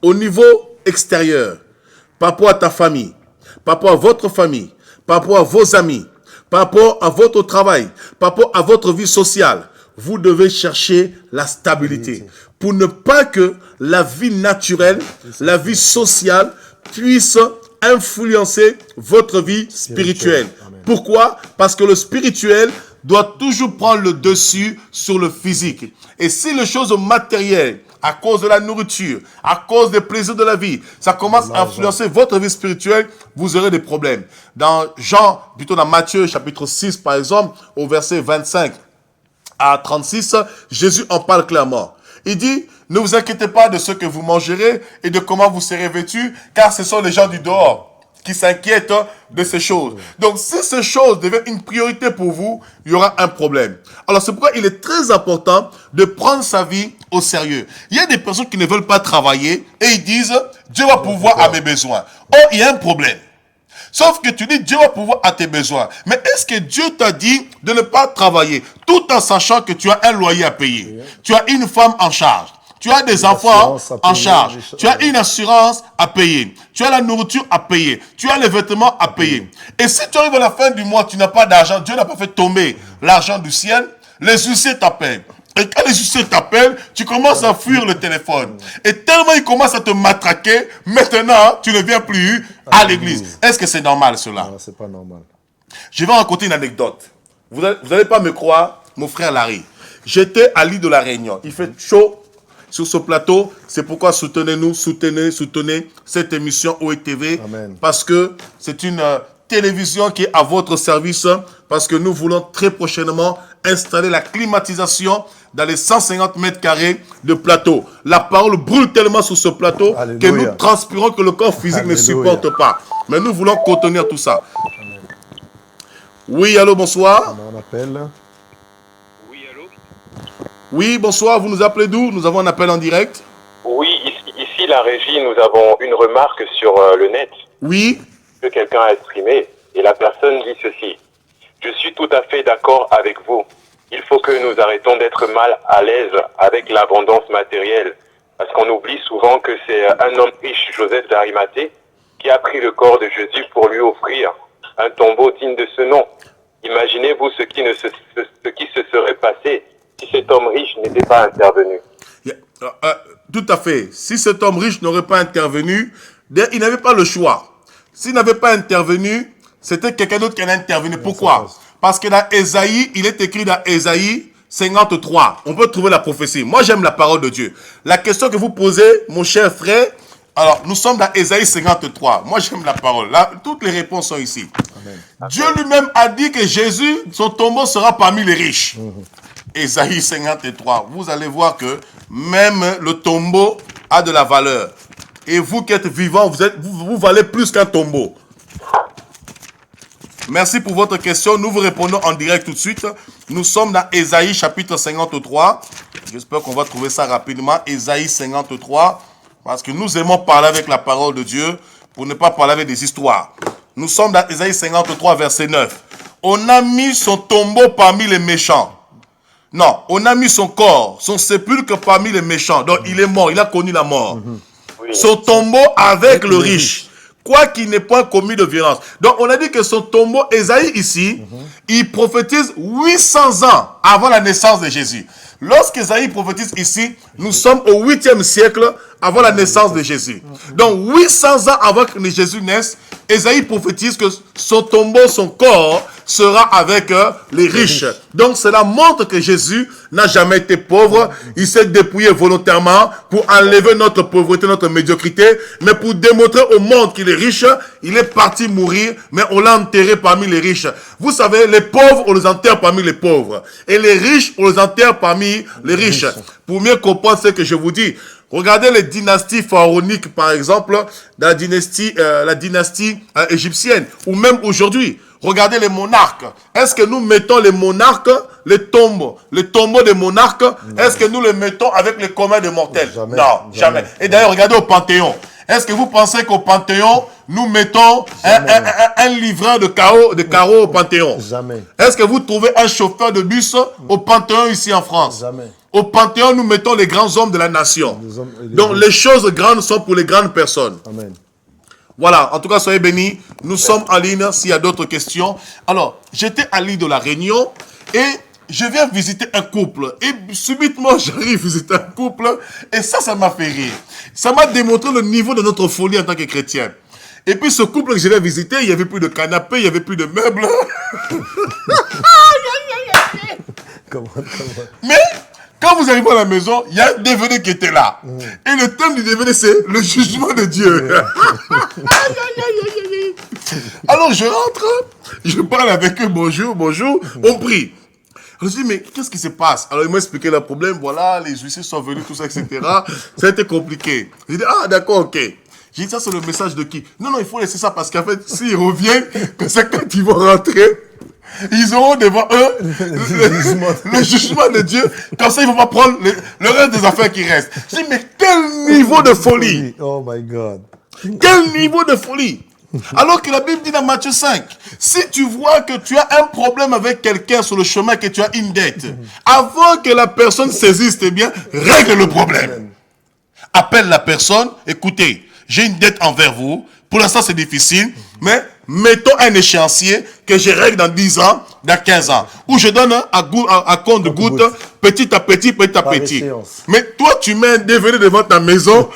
au niveau extérieur, par rapport à ta famille, par rapport à votre famille, par rapport à vos amis, par rapport à votre travail, par rapport à votre vie sociale, vous devez chercher la stabilité. Pour ne pas que la vie naturelle, la vie sociale puisse influencer votre vie spirituelle. Pourquoi? Parce que le spirituel doit toujours prendre le dessus sur le physique. Et si les choses matérielles, à cause de la nourriture, à cause des plaisirs de la vie, ça commence à influencer votre vie spirituelle, vous aurez des problèmes. Dans Matthieu chapitre 6 par exemple, au verset 25 à 36, Jésus en parle clairement. Il dit, ne vous inquiétez pas de ce que vous mangerez et de comment vous serez vêtus, car ce sont les gens du dehors qui s'inquiètent de ces choses. Donc, si ces choses deviennent une priorité pour vous, il y aura un problème. Alors, c'est pourquoi il est très important de prendre sa vie au sérieux. Il y a des personnes qui ne veulent pas travailler et ils disent, Dieu va pourvoir à mes besoins. Or, il y a un problème. Sauf que tu dis, Dieu va pourvoir à tes besoins. Mais est-ce que Dieu t'a dit de ne pas travailler, tout en sachant que tu as un loyer à payer? Tu as une femme en charge. Tu as des enfants en charge. Tu as une assurance à payer. Tu as la nourriture à payer. Tu as les vêtements à payer. Et si tu arrives à la fin du mois, tu n'as pas d'argent, Dieu n'a pas fait tomber l'argent du ciel, les huissiers t'appellent. Et quand les huissiers t'appellent, tu commences à fuir le téléphone. Et tellement ils commencent à te matraquer, maintenant, tu ne viens plus à l'église. Est-ce que c'est normal cela? Non, c'est pas normal. Je vais raconter une anecdote. Vous n'allez pas me croire, mon frère Larry. J'étais à l'île de la Réunion. Il fait chaud sur ce plateau. C'est pourquoi soutenez-nous, soutenez cette émission OETV. Amen. Parce que c'est une télévision qui est à votre service. Parce que nous voulons très prochainement installer la climatisation dans les 150 mètres carrés de plateau. La parole brûle tellement sur ce plateau Alléluia. que nous transpirons que le corps physique ne supporte pas. Mais nous voulons contenir tout ça. Amen. Oui, allô, bonsoir. On appelle. Oui, allô? Oui, bonsoir, vous nous appelez d'où? Nous avons un appel en direct. Oui, ici la régie, nous avons une remarque sur le net Oui, que quelqu'un a exprimée et la personne dit ceci. Je suis tout à fait d'accord avec vous. Il faut que nous arrêtons d'être mal à l'aise avec l'abondance matérielle parce qu'on oublie souvent que c'est un homme riche, Joseph d'Arimathée, qui a pris le corps de Jésus pour lui offrir un tombeau digne de ce nom. Imaginez-vous ce qui se serait passé si cet homme riche n'était pas intervenu. tout à fait. Si cet homme riche n'aurait pas intervenu, il n'avait pas le choix. S'il n'avait pas intervenu, c'était quelqu'un d'autre qui allait intervenir. Pourquoi? Parce que dans Ésaïe, il est écrit dans Ésaïe 53. On peut trouver la prophétie. Moi, j'aime la parole de Dieu. La question que vous posez, mon cher frère, alors, nous sommes dans Ésaïe 53. Moi, j'aime la parole. Là, toutes les réponses sont ici. Amen. Dieu lui-même a dit que Jésus, son tombeau sera parmi les riches. Ésaïe 53. Vous allez voir que même le tombeau a de la valeur. Et vous qui êtes vivants, vous valez plus qu'un tombeau. Merci pour votre question. Nous vous répondons en direct tout de suite. Nous sommes dans Ésaïe chapitre 53. J'espère qu'on va trouver ça rapidement. Ésaïe 53. Parce que nous aimons parler avec la parole de Dieu pour ne pas parler avec des histoires. Nous sommes dans Ésaïe 53, verset 9. On a mis son tombeau parmi les méchants. Non, on a mis son corps, son sépulcre parmi les méchants. Donc il est mort, il a connu la mort. Oui. Son tombeau avec le riche. Quoi qu'il n'ait point commis de violence. Donc on a dit que son tombeau, Ésaïe ici, il prophétise 800 ans avant la naissance de Jésus. Lorsqu'Ésaïe prophétise ici, nous sommes au 8e siècle avant la naissance de Jésus. Donc 800 ans avant que Jésus naisse, Ésaïe prophétise que son tombeau, son corps, sera avec les riches. Donc cela montre que Jésus n'a jamais été pauvre. Il s'est dépouillé volontairement pour enlever notre pauvreté, notre médiocrité. Mais pour démontrer au monde qu'il est riche, il est parti mourir, mais on l'a enterré parmi les riches. Vous savez, les pauvres, on les enterre parmi les pauvres. Et les riches, on les enterre parmi les riches. Pour mieux comprendre ce que je vous dis, regardez les dynasties pharaoniques, par exemple, dans la dynastie égyptienne, ou même aujourd'hui. Regardez les monarques. Est-ce que nous mettons les monarques, les tombeaux des monarques, est-ce que nous les mettons avec les communs des mortels? Jamais, Non, jamais. Et d'ailleurs, regardez au Panthéon. Est-ce que vous pensez qu'au Panthéon, nous mettons un livreur de carreaux au Panthéon? Jamais. Est-ce que vous trouvez un chauffeur de bus au Panthéon ici en France? Jamais. Au Panthéon, nous mettons les grands hommes de la nation. Les Donc, les choses grandes sont pour les grandes personnes. Amen. Voilà, en tout cas, soyez bénis. Nous sommes en ligne s'il y a d'autres questions. Alors, j'étais à l'île de la Réunion et je viens visiter un couple. Et subitement, j'arrive visiter un couple et ça m'a fait rire. Ça m'a démontré le niveau de notre folie en tant que chrétien. Et puis, ce couple que je viens visiter, il n'y avait plus de canapé, il n'y avait plus de meubles. Comment? Mais, quand vous arrivez à la maison, il y a un DVD qui était là. Et le thème du DVD, c'est le jugement de Dieu. Alors, je rentre, je parle avec eux, bonjour, on prie. Je me dis, mais qu'est-ce qui se passe? Alors, ils m'ont expliqué le problème, voilà, les huissiers sont venus, tout ça, etc. Ça a été compliqué. J'ai dit, ah, d'accord, ok. J'ai dit, ça, c'est le message de qui? Non, il faut laisser ça parce qu'en fait, s'ils reviennent, que c'est quand ils vont rentrer, ils auront devant eux le jugement de Dieu. Comme ça, ils vont pas prendre le reste des affaires qui restent. Je dis, mais quel niveau de folie! Oh my God. Quel niveau de folie! Alors que la Bible dit dans Matthieu 5, si tu vois que tu as un problème avec quelqu'un sur le chemin, que tu as une dette, avant que la personne saisisse tes biens, règle le problème. Appelle la personne, écoutez, j'ai une dette envers vous, pour l'instant c'est difficile, mais mettons un échéancier que je règle dans 10 ans, dans 15 ans, où je donne à compte de goutte, petit à petit, petit à petit. Mais toi, tu mets un DVD devant ta maison.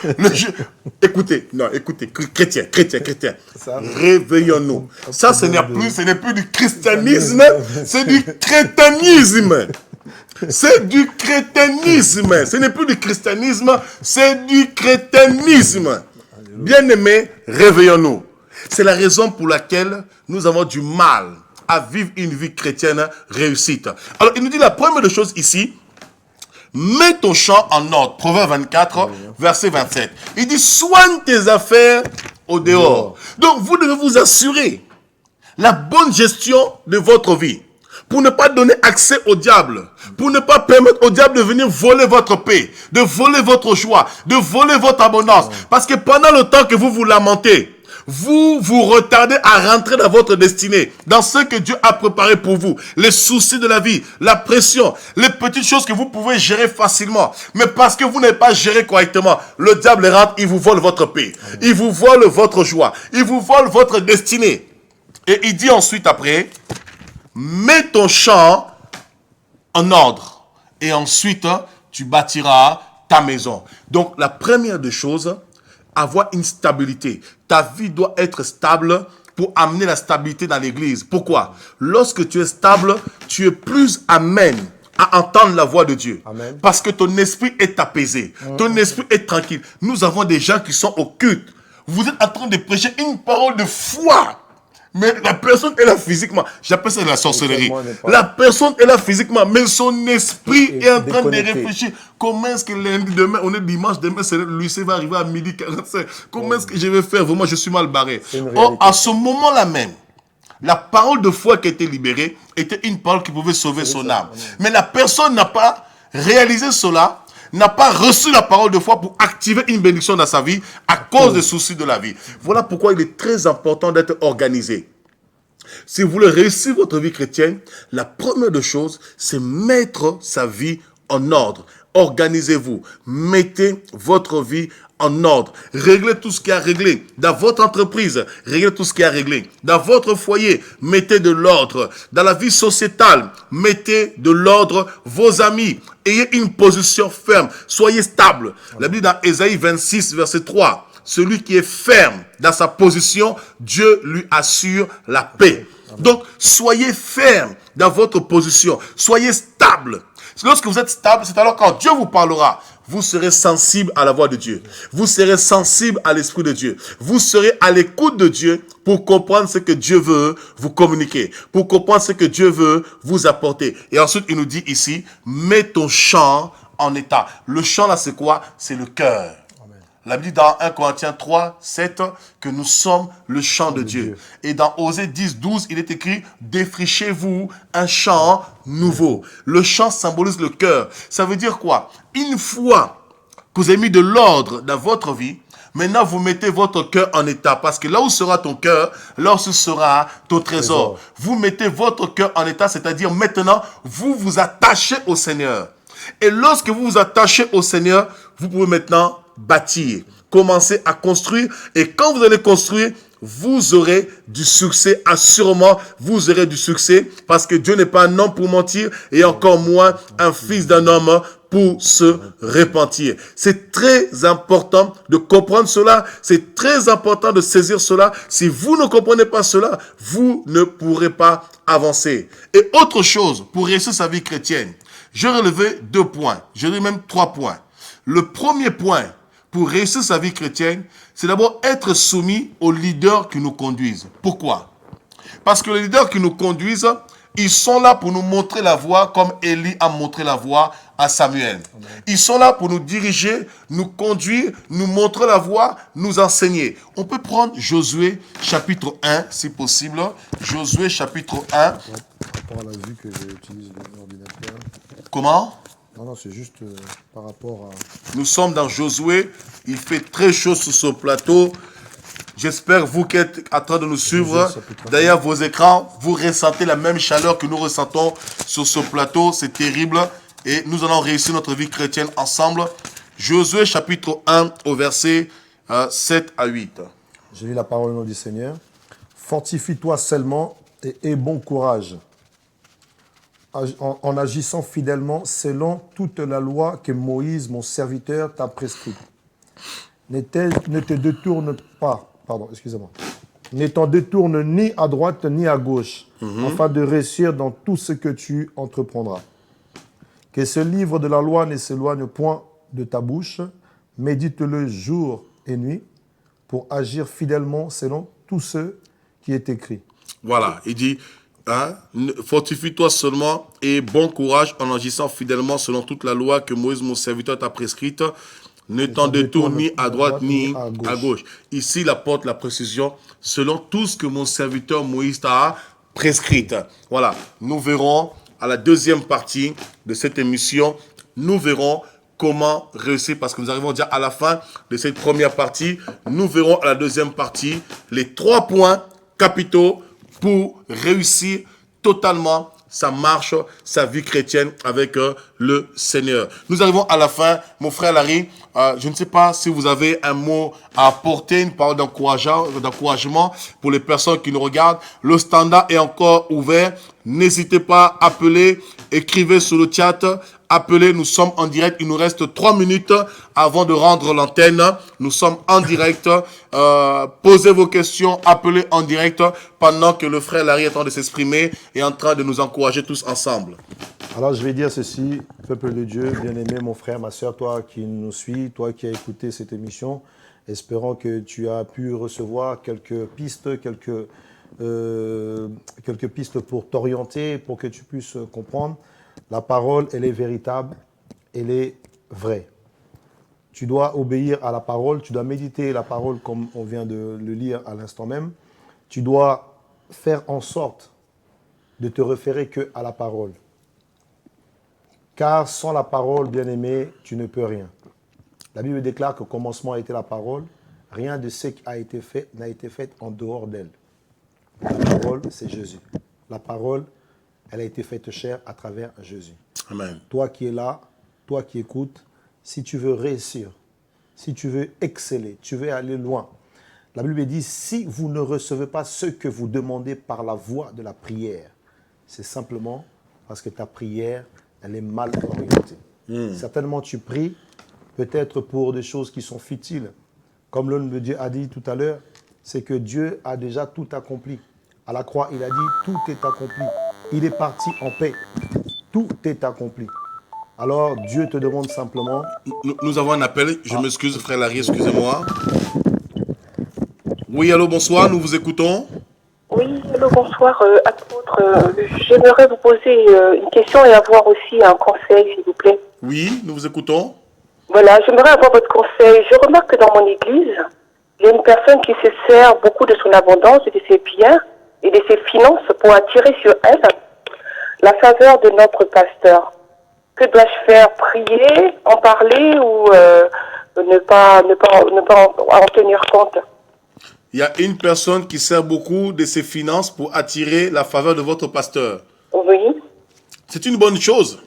Écoutez, chrétien. Réveillons-nous. Ça, ce n'est plus du christianisme, c'est du crétinisme. C'est du crétinisme. Ce n'est plus du christianisme, c'est du crétinisme. Bien-aimés, réveillons-nous. C'est la raison pour laquelle nous avons du mal à vivre une vie chrétienne réussite. Alors, il nous dit la première des choses ici, mets ton champ en ordre. Proverbe 24, verset 27. Il dit, soigne tes affaires au dehors. Donc, vous devez vous assurer la bonne gestion de votre vie, pour ne pas donner accès au diable, pour ne pas permettre au diable de venir voler votre paix, de voler votre joie, de voler votre abondance. Parce que pendant le temps que vous vous lamentez, vous vous retardez à rentrer dans votre destinée, dans ce que Dieu a préparé pour vous. Les soucis de la vie, la pression, les petites choses que vous pouvez gérer facilement. Mais parce que vous n'avez pas géré correctement, le diable rentre, il vous vole votre paix. Il vous vole votre joie. Il vous vole votre destinée. Et il dit ensuite après, mets ton champ en ordre. Et ensuite, tu bâtiras ta maison. Donc, la première des choses, avoir une stabilité. Ta vie doit être stable pour amener la stabilité dans l'église. Pourquoi? Lorsque tu es stable, tu es plus amène à entendre la voix de Dieu. Amen. Parce que ton esprit est apaisé. Ton esprit est tranquille. Nous avons des gens qui sont au culte. Vous êtes en train de prêcher une parole de foi. Mais la personne est là physiquement. J'appelle ça de la sorcellerie. La personne est là physiquement, mais son esprit est en train de réfléchir. Comment est-ce que lundi, demain, on est dimanche, demain, l'UC va arriver à 12h45. Comment est-ce que je vais faire? Vraiment, je suis mal barré. Or, à ce moment-là même, la parole de foi qui a été libérée était une parole qui pouvait sauver son âme. Mais la personne n'a pas réalisé cela, n'a pas reçu la parole de foi pour activer une bénédiction dans sa vie à cause des soucis de la vie. Voilà pourquoi il est très important d'être organisé. Si vous voulez réussir votre vie chrétienne, la première des choses, c'est mettre sa vie en ordre. Organisez-vous. Mettez votre vie en ordre. Réglez tout ce qui est à régler. Dans votre entreprise, réglez tout ce qui est à régler. Dans votre foyer, mettez de l'ordre. Dans la vie sociétale, mettez de l'ordre. Vos amis, ayez une position ferme. Soyez stable. La Bible dans Ésaïe 26, verset 3. Celui qui est ferme dans sa position, Dieu lui assure la paix. Donc, soyez ferme dans votre position. Soyez stable. Lorsque vous êtes stable, c'est alors quand Dieu vous parlera, vous serez sensible à la voix de Dieu. Vous serez sensible à l'Esprit de Dieu. Vous serez à l'écoute de Dieu pour comprendre ce que Dieu veut vous communiquer, pour comprendre ce que Dieu veut vous apporter. Et ensuite, il nous dit ici, mets ton champ en état. Le champ là, c'est quoi? C'est le cœur. La Bible dit dans 1 Corinthiens 3, 7 que nous sommes le champ de Dieu. Et dans Osée 10, 12, il est écrit « Défrichez-vous un champ nouveau ». Le champ symbolise le cœur. Ça veut dire quoi? Une fois que vous avez mis de l'ordre dans votre vie, maintenant vous mettez votre cœur en état. Parce que là où sera ton cœur, là où sera ton trésor. Vous mettez votre cœur en état, c'est-à-dire maintenant vous vous attachez au Seigneur. Et lorsque vous vous attachez au Seigneur, vous pouvez maintenant bâtir, commencer à construire. Et quand vous allez construire, vous aurez du succès. Assurément, vous aurez du succès. Parce que Dieu n'est pas un homme pour mentir. Et encore moins un fils d'un homme pour se repentir. C'est très important de comprendre cela. C'est très important de saisir cela. Si vous ne comprenez pas cela, vous ne pourrez pas avancer. Et autre chose, pour réussir sa vie chrétienne, je vais relever 2 points. Je dirais même 3 points. Le premier point, pour réussir sa vie chrétienne, c'est d'abord être soumis aux leaders qui nous conduisent. Pourquoi? Parce que les leaders qui nous conduisent, ils sont là pour nous montrer la voie comme Élie a montré la voie à Samuel. Ils sont là pour nous diriger, nous conduire, nous montrer la voie, nous enseigner. On peut prendre Josué chapitre 1, si possible. Josué chapitre 1. Par rapport à la vue que j'utilise l'ordinateur. Comment? Non, c'est juste par rapport à... Nous sommes dans Josué. Il fait très chaud sur ce plateau. J'espère, vous qui êtes en train de nous suivre, chapitre 1. derrière vos écrans, vous ressentez la même chaleur que nous ressentons sur ce plateau. C'est terrible. Et nous allons réussir notre vie chrétienne ensemble. Josué chapitre 1 au verset 7 à 8. Je lis la parole au nom du Seigneur. Fortifie-toi seulement et aie bon courage, en agissant fidèlement selon toute la loi que Moïse, mon serviteur, t'a prescrite. Ne te détourne pas, ne t'en détourne ni à droite ni à gauche, afin de réussir dans tout ce que tu entreprendras. Que ce livre de la loi ne s'éloigne point de ta bouche, médite-le jour et nuit, pour agir fidèlement selon tout ce qui est écrit. Voilà, il dit, hein, fortifie-toi seulement et bon courage en agissant fidèlement selon toute la loi que Moïse, mon serviteur, t'a prescrite. Ne t'en détourne ni à droite ni à gauche. Ici, il apporte la précision selon tout ce que mon serviteur Moïse t'a prescrite. Voilà, nous verrons à la deuxième partie de cette émission, nous verrons comment réussir, parce que nous arrivons déjà à la fin de cette première partie. Nous verrons à la deuxième partie les 3 points capitaux pour réussir totalement sa marche, sa vie chrétienne avec le Seigneur. Nous arrivons à la fin. Mon frère Larry, je ne sais pas si vous avez un mot à apporter, une parole d'encouragement pour les personnes qui nous regardent. Le standard est encore ouvert. N'hésitez pas à appeler, écrivez sur le chat. Appelez, nous sommes en direct. Il nous reste 3 minutes avant de rendre l'antenne. Nous sommes en direct. Posez vos questions, appelez en direct pendant que le frère Larry est en train de s'exprimer et en train de nous encourager tous ensemble. Alors je vais dire ceci, peuple de Dieu, bien-aimé, mon frère, ma soeur, toi qui nous suis, toi qui as écouté cette émission, espérant que tu as pu recevoir quelques pistes pour t'orienter, pour que tu puisses comprendre. La parole, elle est véritable, elle est vraie. Tu dois obéir à la parole, tu dois méditer la parole comme on vient de le lire à l'instant même. Tu dois faire en sorte de te référer qu'à la parole. Car sans la parole, bien-aimé, tu ne peux rien. La Bible déclare qu'au commencement a été la parole. Rien de ce qui a été fait n'a été fait en dehors d'elle. La parole, c'est Jésus. La parole, elle a été faite chair à travers Jésus. Amen. Toi qui es là, toi qui écoutes, si tu veux réussir, si tu veux exceller, tu veux aller loin, la Bible dit, si vous ne recevez pas ce que vous demandez par la voie de la prière, c'est simplement parce que ta prière, elle est mal orientée. Certainement, tu pries peut-être pour des choses qui sont futiles. Comme l'homme de Dieu a dit tout à l'heure, c'est que Dieu a déjà tout accompli. À la croix, il a dit, tout est accompli. Il est parti en paix. Tout est accompli. Alors, Dieu te demande simplement... Nous avons un appel. Je m'excuse, frère Larry, excusez-moi. Oui, allô, bonsoir, nous vous écoutons. Oui, allô, bonsoir, apôtre. J'aimerais vous poser une question et avoir aussi un conseil, s'il vous plaît. Oui, nous vous écoutons. Voilà, j'aimerais avoir votre conseil. Je remarque que dans mon église, il y a une personne qui se sert beaucoup de son abondance et de ses biens et de ses finances pour attirer sur elle la faveur de notre pasteur. Que dois-je faire? Prier, en parler ou ne pas en tenir compte? Il y a une personne qui sert beaucoup de ses finances pour attirer la faveur de votre pasteur. Oui. C'est une bonne chose.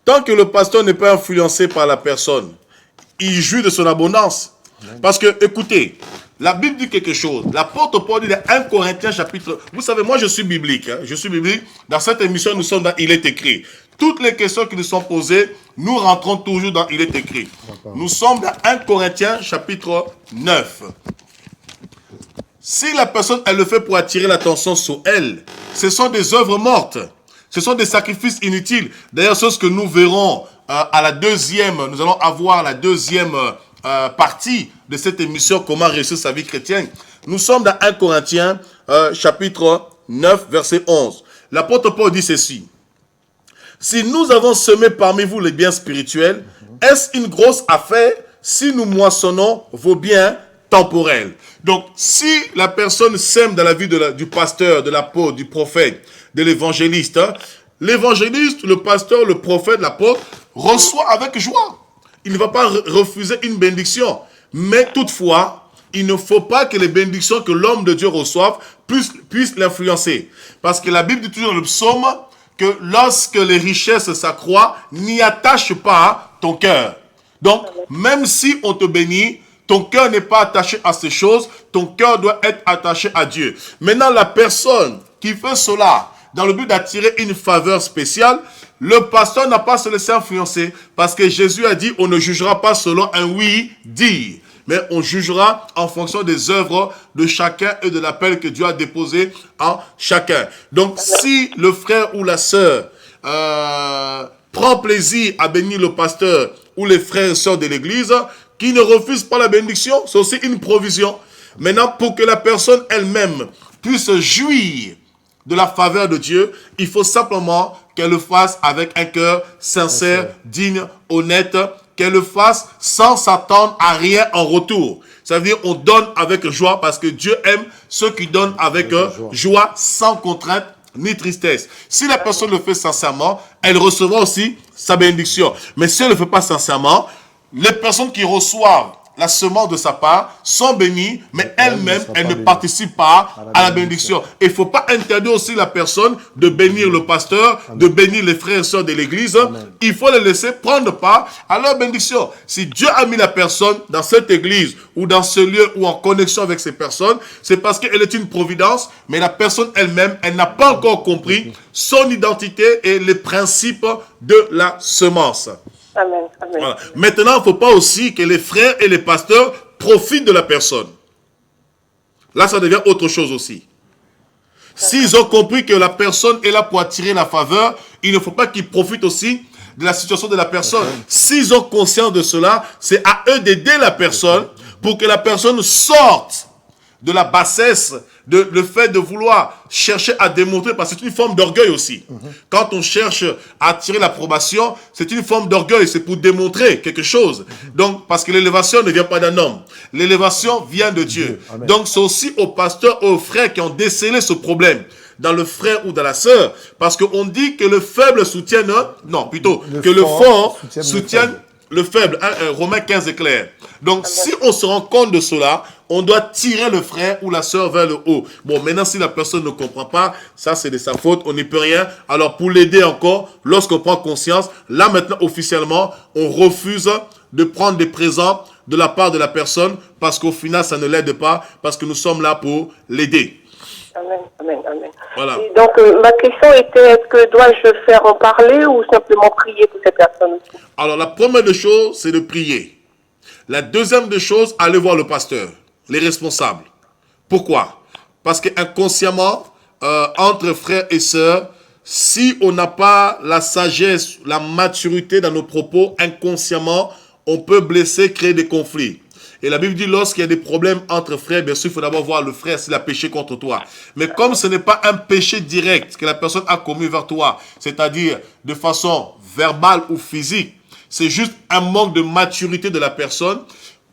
Tant que le pasteur n'est pas influencé par la personne, il jouit de son abondance. Parce que, écoutez, la Bible dit quelque chose. L'apôtre Paul dit dans 1 Corinthiens chapitre... Vous savez, moi je suis biblique. Je suis biblique. Dans cette émission, nous sommes dans Il est écrit. Toutes les questions qui nous sont posées, nous rentrons toujours dans Il est écrit. Nous sommes dans 1 Corinthiens chapitre 9. Si la personne, elle le fait pour attirer l'attention sur elle, ce sont des œuvres mortes. Ce sont des sacrifices inutiles. D'ailleurs, c'est ce que nous verrons à la deuxième, nous allons avoir la deuxième partie de cette émission, comment réussir sa vie chrétienne. Nous sommes dans 1 Corinthiens chapitre 9, verset 11. L'apôtre Paul dit ceci. Si nous avons semé parmi vous les biens spirituels, est-ce une grosse affaire si nous moissonnons vos biens temporels? Donc, si la personne sème dans la vie du pasteur, de l'apôtre, du prophète, de l'évangéliste, l'évangéliste, le pasteur, le prophète, l'apôtre, reçoit avec joie. Il ne va pas refuser une bénédiction. Mais toutefois, il ne faut pas que les bénédictions que l'homme de Dieu reçoive puissent l'influencer. Parce que la Bible dit toujours dans le psaume que lorsque les richesses s'accroissent, n'y attache pas ton cœur. Donc, même si on te bénit, ton cœur n'est pas attaché à ces choses, ton cœur doit être attaché à Dieu. Maintenant, la personne qui fait cela dans le but d'attirer une faveur spéciale, le pasteur n'a pas à se laisser influencer parce que Jésus a dit on ne jugera pas selon un oui-dire, mais on jugera en fonction des œuvres de chacun et de l'appel que Dieu a déposé en chacun. Donc, si le frère ou la sœur prend plaisir à bénir le pasteur ou les frères et sœurs de l'église, qui ne refusent pas la bénédiction, c'est aussi une provision. Maintenant, pour que la personne elle-même puisse jouir de la faveur de Dieu, il faut simplement qu'elle le fasse avec un cœur sincère, digne, honnête, qu'elle le fasse sans s'attendre à rien en retour. Ça veut dire on donne avec joie parce que Dieu aime ceux qui donnent avec joie, sans contrainte ni tristesse. Si la personne le fait sincèrement, elle recevra aussi sa bénédiction. Mais si elle ne le fait pas sincèrement, les personnes qui reçoivent la semence de sa part sont bénies, mais elles-mêmes, elles ne participent pas à la bénédiction. Il ne faut pas interdire aussi la personne de bénir le pasteur, de bénir les frères et sœurs de l'église. Il faut les laisser prendre part à leur bénédiction. Si Dieu a mis la personne dans cette église ou dans ce lieu ou en connexion avec ces personnes, c'est parce qu'elle est une providence, mais la personne elle-même, elle n'a pas encore compris son identité et les principes de la semence. Amen. Amen. Voilà. Maintenant, il ne faut pas aussi que les frères et les pasteurs profitent de la personne. Là, ça devient autre chose aussi. S'ils ont compris que la personne est là pour attirer la faveur, il ne faut pas qu'ils profitent aussi de la situation de la personne. S'ils ont conscience de cela, c'est à eux d'aider la personne pour que la personne sorte de la bassesse, de le fait de vouloir chercher à démontrer, parce que c'est une forme d'orgueil aussi. Quand on cherche à attirer l'approbation, c'est une forme d'orgueil, c'est pour démontrer quelque chose. Donc, parce que l'élévation ne vient pas d'un homme. L'élévation vient de Dieu. Donc, c'est aussi aux pasteurs, aux frères qui ont décelé ce problème dans le frère ou dans la sœur, parce qu'on dit que le faible soutienne, non, plutôt, que le fort soutienne le faible. Romains 15 est clair. Donc, si on se rend compte de cela, on doit tirer le frère ou la sœur vers le haut. Bon, maintenant, si la personne ne comprend pas, ça, c'est de sa faute, on n'y peut rien. Alors, pour l'aider encore, lorsqu'on prend conscience, là, maintenant, officiellement, on refuse de prendre des présents de la part de la personne, parce qu'au final, ça ne l'aide pas, parce que nous sommes là pour l'aider. Amen, amen, amen. Voilà. Et donc, ma question était, est-ce que dois-je faire en parler ou simplement prier pour ces personnes aussi? Alors, la première des choses, c'est de prier. La deuxième des choses, aller voir le pasteur, les responsables. Pourquoi? Parce qu'inconsciemment, entre frères et sœurs, si on n'a pas la sagesse, la maturité dans nos propos, inconsciemment, on peut blesser, créer des conflits. Et la Bible dit, lorsqu'il y a des problèmes entre frères, bien sûr, il faut d'abord voir le frère s'il a péché contre toi. Mais comme ce n'est pas un péché direct que la personne a commis vers toi, c'est-à-dire de façon verbale ou physique, c'est juste un manque de maturité de la personne,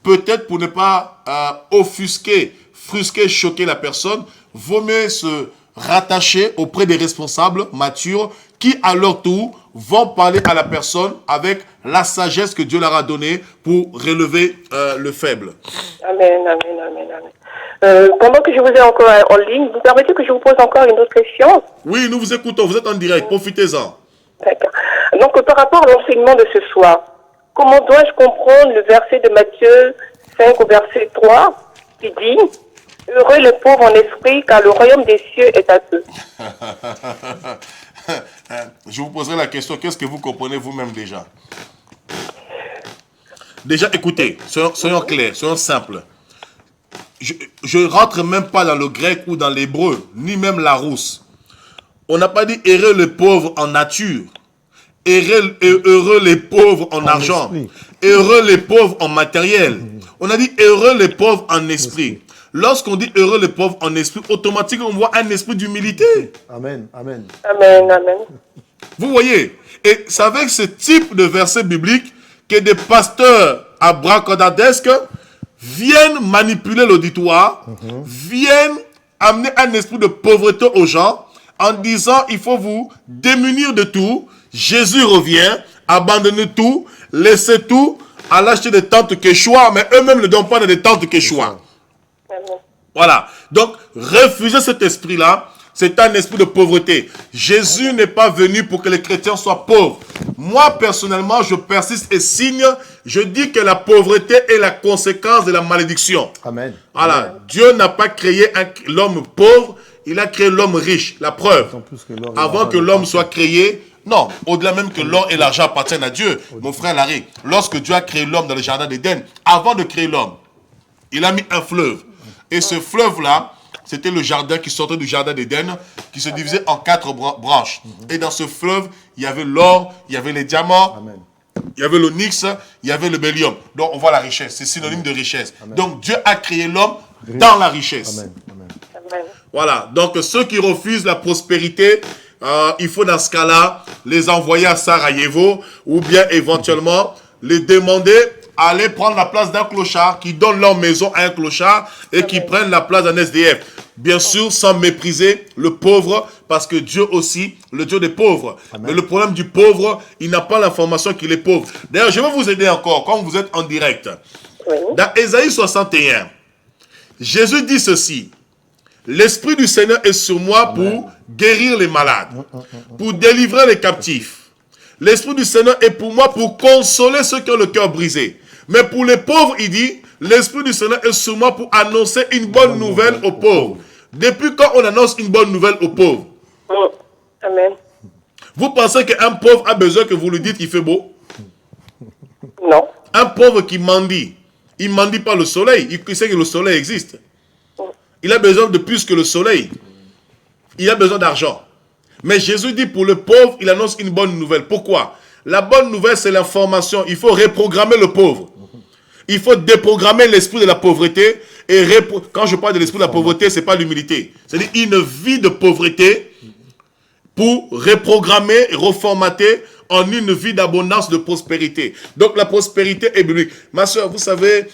peut-être pour ne pas offusquer, frusquer, choquer la personne, vaut mieux se rattacher auprès des responsables matures qui, à leur tour, vont parler à la personne avec la sagesse que Dieu leur a donnée pour relever le faible. Amen, amen, amen, amen. Pendant que je vous ai encore en ligne, vous permettez que je vous pose encore une autre question? Oui, nous vous écoutons, vous êtes en direct, profitez-en. D'accord. Donc, par rapport à l'enseignement de ce soir, comment dois-je comprendre le verset de Matthieu 5 au verset 3 qui dit « Heureux les pauvres en esprit, car le royaume des cieux est à eux. » Je vous poserai la question, qu'est-ce que vous comprenez vous-même déjà? Déjà, écoutez, soyons clairs, soyons simples. Je ne rentre même pas dans le grec ou dans l'hébreu, ni même la rousse. On n'a pas dit heureux les pauvres en nature, heureux les pauvres en argent, heureux les pauvres en matériel. On a dit heureux les pauvres en esprit. Lorsqu'on dit heureux les pauvres en esprit, automatiquement on voit un esprit d'humilité. Amen, amen. Amen, amen. Vous voyez, et c'est avec ce type de verset biblique que des pasteurs abracadabresques viennent manipuler l'auditoire, viennent amener un esprit de pauvreté aux gens en disant il faut vous démunir de tout. Jésus revient, abandonnez tout, laissez tout, à l'acheter des tentes Quechua, mais eux-mêmes ne donnent pas des tentes Quechua. Amen. Voilà. Donc, refuser cet esprit-là, c'est un esprit de pauvreté. Jésus n'est pas venu pour que les chrétiens soient pauvres. Moi, personnellement, je persiste et signe. Je dis que la pauvreté est la conséquence de la malédiction. Amen. Voilà. Dieu n'a pas créé l'homme pauvre, il a créé l'homme riche. La preuve. D'autant plus que l'or et Avant l'argent que ne l'homme partent soit créé, non, au-delà même que l'or et l'argent appartiennent à Dieu. Mon frère Larry, lorsque Dieu a créé l'homme dans le jardin d'Éden, avant de créer l'homme, il a mis un fleuve. Et ce fleuve-là, c'était le jardin qui sortait du jardin d'Éden, qui se divisait en 4 branches. Et dans ce fleuve, il y avait l'or, il y avait les diamants, Amen. il y avait l'onyx, il y avait le bélium. Donc on voit la richesse, c'est synonyme de richesse. Donc Dieu a créé l'homme dans la richesse. Amen. Amen. Amen. Voilà, donc ceux qui refusent la prospérité, il faut dans ce cas-là les envoyer à Sarajevo ou bien éventuellement les demander à aller prendre la place d'un clochard, qui donne leur maison à un clochard et qui prennent la place d'un SDF. Bien sûr, sans mépriser le pauvre, parce que Dieu aussi, le Dieu des pauvres. Amen. Mais le problème du pauvre, il n'a pas l'information qu'il est pauvre. D'ailleurs, je vais vous aider encore, quand vous êtes en direct. Oui. Dans Ésaïe 61, Jésus dit ceci. L'Esprit du Seigneur est sur moi pour guérir les malades, pour délivrer les captifs. L'Esprit du Seigneur est pour moi pour consoler ceux qui ont le cœur brisé. Mais pour les pauvres, il dit, l'Esprit du Seigneur est sur moi pour annoncer une bonne nouvelle aux pauvres. Depuis quand on annonce une bonne nouvelle aux pauvres? Amen. Vous pensez qu'un pauvre a besoin que vous lui dites qu'il fait beau? Non. Un pauvre qui mendie, il ne mendie pas le soleil, il sait que le soleil existe. Il a besoin de plus que le soleil. Il a besoin d'argent. Mais Jésus dit pour le pauvre, il annonce une bonne nouvelle. Pourquoi? La bonne nouvelle, c'est l'information. Il faut reprogrammer le pauvre. Il faut déprogrammer l'esprit de la pauvreté. Et quand je parle de l'esprit de la pauvreté, ce n'est pas l'humilité. C'est-à-dire une vie de pauvreté pour reprogrammer et reformater en une vie d'abondance, de prospérité. Donc la prospérité est biblique. Ma soeur, vous savez,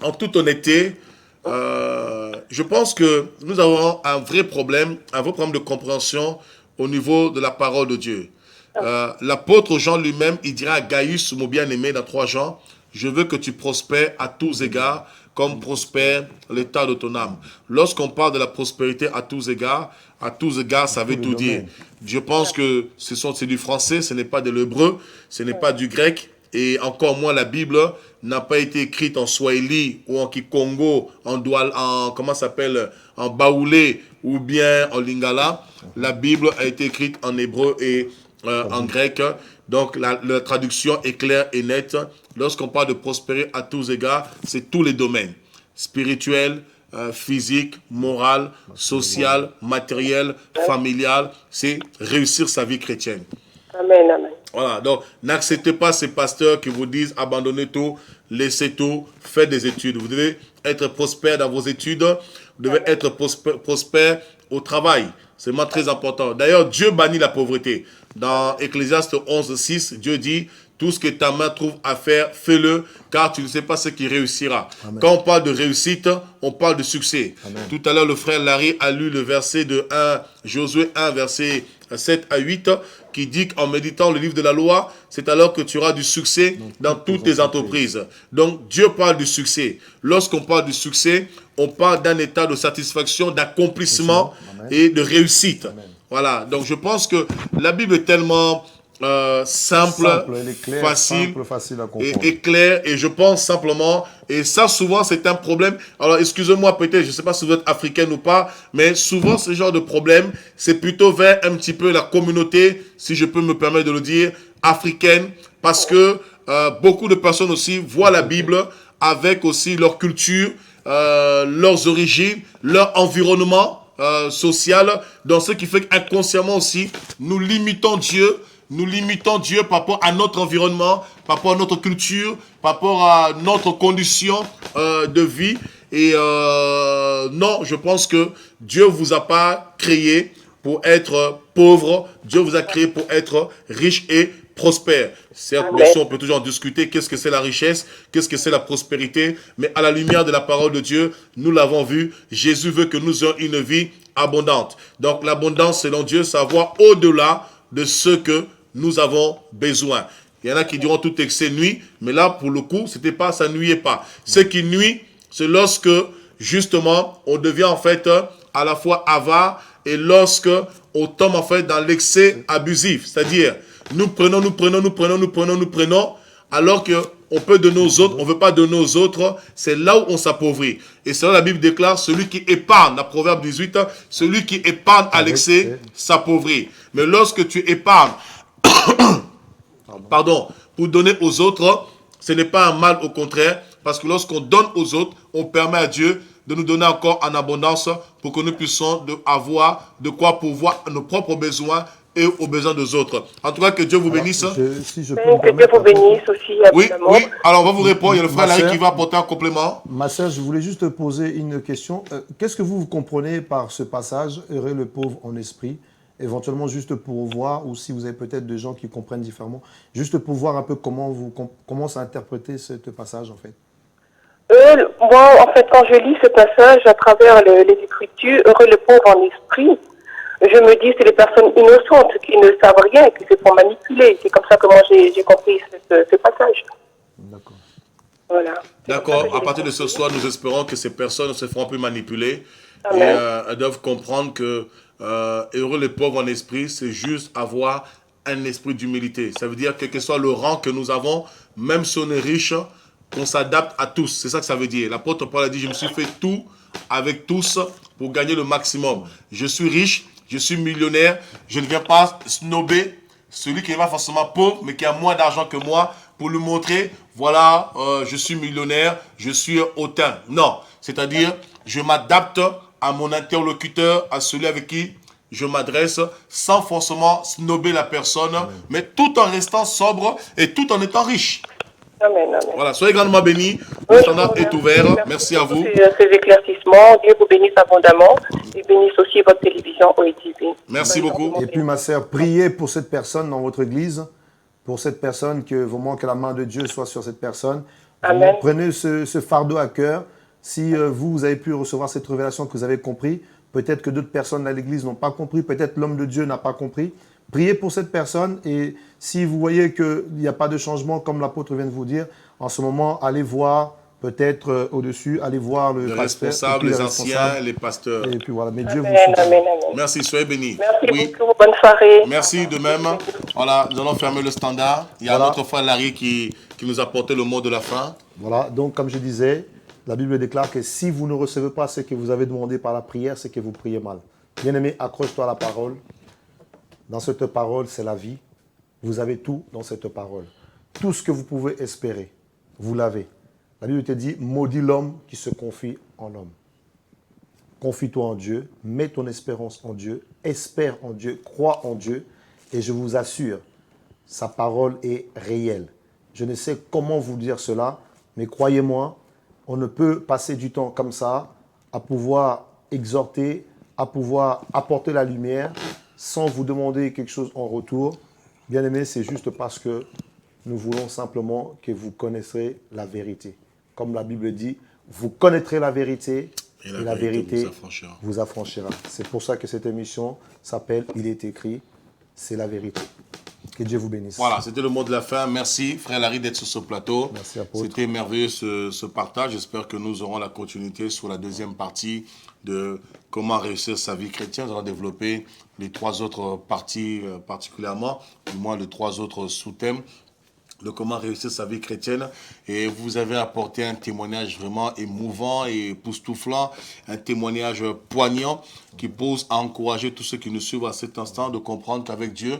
en toute honnêteté, je pense que nous avons un vrai problème de compréhension au niveau de la parole de Dieu. L'apôtre Jean lui-même, il dira à Gaius, mon bien-aimé, dans 3 Jean, je veux que tu prospères à tous égards, comme prospère l'état de ton âme. Lorsqu'on parle de la prospérité à tous égards, ça veut tout dire. Je pense que c'est du français, ce n'est pas de l'hébreu, ce n'est pas du grec, et encore moins la Bible n'a pas été écrite en Swahili ou en Kikongo, comment ça s'appelle, en Baoulé ou bien en Lingala. La Bible a été écrite en hébreu et en grec. Donc la traduction est claire et nette. Lorsqu'on parle de prospérer à tous égards, c'est tous les domaines. Spirituel, physique, moral, social, matériel, familial. C'est réussir sa vie chrétienne. Amen, amen. Voilà, donc n'acceptez pas ces pasteurs qui vous disent abandonnez tout, laissez tout, faites des études. Vous devez être prospère dans vos études, vous devez être prospère au travail. C'est vraiment très important. D'ailleurs, Dieu bannit la pauvreté. Dans Ecclésiaste 11:6, Dieu dit tout ce que ta main trouve à faire, fais-le, car tu ne sais pas ce qui réussira. Amen. Quand on parle de réussite, on parle de succès. Amen. Tout à l'heure, le frère Larry a lu le verset de Josué 1, verset 7 à 8, qui dit qu'en méditant le livre de la loi, c'est alors que tu auras du succès dans toutes tes entreprises. Donc, Dieu parle du succès. Lorsqu'on parle du succès, on parle d'un état de satisfaction, d'accomplissement et de réussite. Amen. Voilà, donc je pense que la Bible est tellement simple, elle est claire, facile à comprendre. Et clair, et je pense simplement, et ça souvent c'est un problème, alors excusez-moi peut-être, je ne sais pas si vous êtes africaine ou pas, mais souvent ce genre de problème, c'est plutôt vers un petit peu la communauté, si je peux me permettre de le dire, africaine, parce que beaucoup de personnes aussi voient la Bible avec aussi leur culture, leurs origines, leur environnement social, donc ce qui fait qu'inconsciemment aussi, nous limitons Dieu par rapport à notre environnement, par rapport à notre culture, par rapport à notre condition de vie. Et non, je pense que Dieu ne vous a pas créé pour être pauvre. Dieu vous a créé pour être riche et prospère. Certes, bien sûr, on peut toujours en discuter. Qu'est-ce que c'est la richesse? Qu'est-ce que c'est la prospérité? Mais à la lumière de la parole de Dieu, nous l'avons vu, Jésus veut que nous ayons une vie abondante. Donc l'abondance, selon Dieu, ça va au-delà de ce que nous avons besoin. Il y en a qui diront tout excès nuit, mais là, pour le coup, ça nuit pas. Ce qui nuit, c'est lorsque, justement, on devient en fait à la fois avare et lorsque on tombe en fait dans l'excès abusif. C'est-à-dire, nous prenons, alors qu'on peut donner aux autres, on ne veut pas donner aux autres, c'est là où on s'appauvrit. Et c'est là la Bible déclare, celui qui épargne, dans Proverbe 18, celui qui épargne à l'excès s'appauvrit. Mais lorsque tu épargnes, pour donner aux autres, ce n'est pas un mal, au contraire, parce que lorsqu'on donne aux autres, on permet à Dieu de nous donner encore en abondance pour que nous puissions avoir de quoi pourvoir nos propres besoins et aux besoins des autres. En tout cas, que Dieu vous bénisse. Si je peux me Que Dieu vous bénisse aussi, évidemment. Oui, alors on va vous répondre. Il y a le frère Larry qui va apporter un complément. Ma sœur, je voulais juste te poser une question. Qu'est-ce que vous comprenez par ce passage, heureux le pauvre en esprit? Éventuellement, juste pour voir, ou si vous avez peut-être des gens qui comprennent différemment, juste pour voir un peu comment ça interpréter ce passage, en fait. Moi, en fait, quand je lis ce passage à travers les Écritures, heureux le pauvre en esprit, je me dis c'est les personnes innocentes qui ne savent rien et qui se font manipuler. C'est comme ça que moi j'ai compris ce passage. D'accord. Voilà. D'accord. À partir de ce soir, nous espérons que ces personnes ne se feront plus manipuler. Amen. Et elles doivent comprendre que heureux les pauvres en esprit, c'est juste avoir un esprit d'humilité. Ça veut dire que quel que soit le rang que nous avons, même si on est riche, qu'on s'adapte à tous. C'est ça que ça veut dire. L'apôtre Paul a dit, je me suis fait tout avec tous pour gagner le maximum. Je suis riche, je suis millionnaire, je ne viens pas snober celui qui n'est pas forcément pauvre, mais qui a moins d'argent que moi, pour lui montrer, voilà, je suis millionnaire, je suis hautain. Non, c'est-à-dire, je m'adapte à mon interlocuteur, à celui avec qui je m'adresse, sans forcément snober la personne, mais tout en restant sobre et tout en étant riche. Amen, amen. Voilà, soyez grandement bénis. Le standard est ouvert. Merci à vous. Ces éclaircissements. Dieu vous bénisse abondamment et bénisse aussi votre télévision OETV. Merci beaucoup. Et puis, ma sœur, priez pour cette personne dans votre église, pour cette personne, que vraiment que la main de Dieu soit sur cette personne. Amen. Prenez ce fardeau à cœur. Si vous avez pu recevoir cette révélation que vous avez compris, peut-être que d'autres personnes dans l'église n'ont pas compris, peut-être l'homme de Dieu n'a pas compris. Priez pour cette personne et si vous voyez qu'il n'y a pas de changement, comme l'apôtre vient de vous dire, en ce moment, allez voir peut-être au-dessus, allez voir le pasteur, responsables, les anciens, les pasteurs. Et puis voilà, mais Dieu vous Amen, soutienne. amen, amen. Merci, soyez bénis. Merci beaucoup. Bonne soirée. Merci de même. Voilà, nous allons fermer le standard. Il y a Voilà. notre frère Larry qui nous a porté le mot de la fin. Voilà, donc comme je disais, la Bible déclare que si vous ne recevez pas ce que vous avez demandé par la prière, c'est que vous priez mal. Bien-aimé, accroche-toi à la parole. Dans cette parole, c'est la vie. Vous avez tout dans cette parole. Tout ce que vous pouvez espérer, vous l'avez. La Bible te dit, maudit l'homme qui se confie en l'homme. Confie-toi en Dieu, mets ton espérance en Dieu, espère en Dieu, crois en Dieu, et je vous assure, sa parole est réelle. Je ne sais comment vous dire cela, mais croyez-moi, on ne peut passer du temps comme ça à pouvoir exhorter, à pouvoir apporter la lumière sans vous demander quelque chose en retour. Bien aimé, c'est juste parce que nous voulons simplement que vous connaisserez la vérité. Comme la Bible dit, vous connaîtrez la vérité et la vérité vous affranchira. C'est pour ça que cette émission s'appelle « Il est écrit », c'est la vérité. Que Dieu vous bénisse. Voilà, c'était le mot de la fin. Merci, frère Larry, d'être sur ce plateau. Merci, apôtre. C'était merveilleux ce partage. J'espère que nous aurons la continuité sur la deuxième partie de comment réussir sa vie chrétienne. Nous allons développer les 3 autres parties particulièrement, du moins les 3 autres sous-thèmes de comment réussir sa vie chrétienne. Et vous avez apporté un témoignage vraiment émouvant et époustouflant, un témoignage poignant qui pose à encourager tous ceux qui nous suivent à cet instant de comprendre qu'avec Dieu,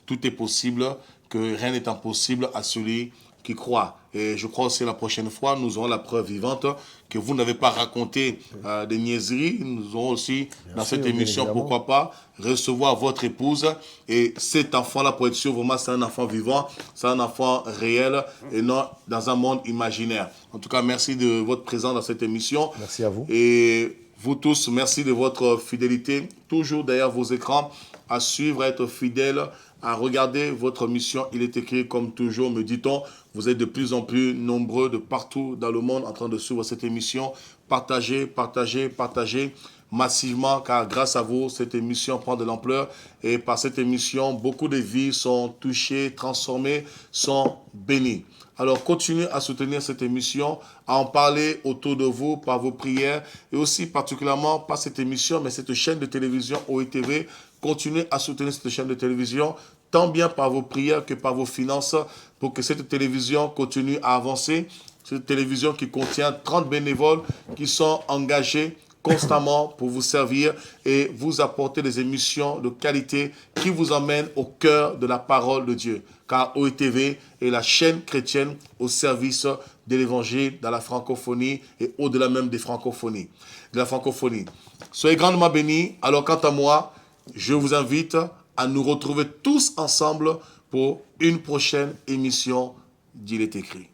tout est possible, que rien n'est impossible à celui qui croit. Et je crois aussi la prochaine fois, nous aurons la preuve vivante que vous n'avez pas raconté des niaiseries. Nous aurons aussi, dans cette émission, pourquoi pas, recevoir votre épouse. Et cet enfant-là, pour être sûr, vraiment, c'est un enfant vivant, c'est un enfant réel et non dans un monde imaginaire. En tout cas, merci de votre présence dans cette émission. Merci à vous. Et vous tous, merci de votre fidélité. Toujours derrière vos écrans, à suivre, à être fidèles à regarder votre émission. Il est écrit, comme toujours, me dit-on, vous êtes de plus en plus nombreux de partout dans le monde en train de suivre cette émission. Partagez, partagez, partagez massivement, car grâce à vous, cette émission prend de l'ampleur. Et par cette émission, beaucoup de vies sont touchées, transformées, sont bénies. Alors, continuez à soutenir cette émission, à en parler autour de vous par vos prières et aussi particulièrement pas cette émission, mais cette chaîne de télévision OETV. Continuez à soutenir cette chaîne de télévision, tant bien par vos prières que par vos finances, pour que cette télévision continue à avancer. Cette télévision qui contient 30 bénévoles qui sont engagés constamment pour vous servir et vous apporter des émissions de qualité qui vous emmènent au cœur de la parole de Dieu. Car OETV est la chaîne chrétienne au service de l'évangile dans la francophonie et au-delà même des francophonies, de la francophonie. Soyez grandement bénis. Alors quant à moi, je vous invite à nous retrouver tous ensemble pour une prochaine émission d'Il est écrit.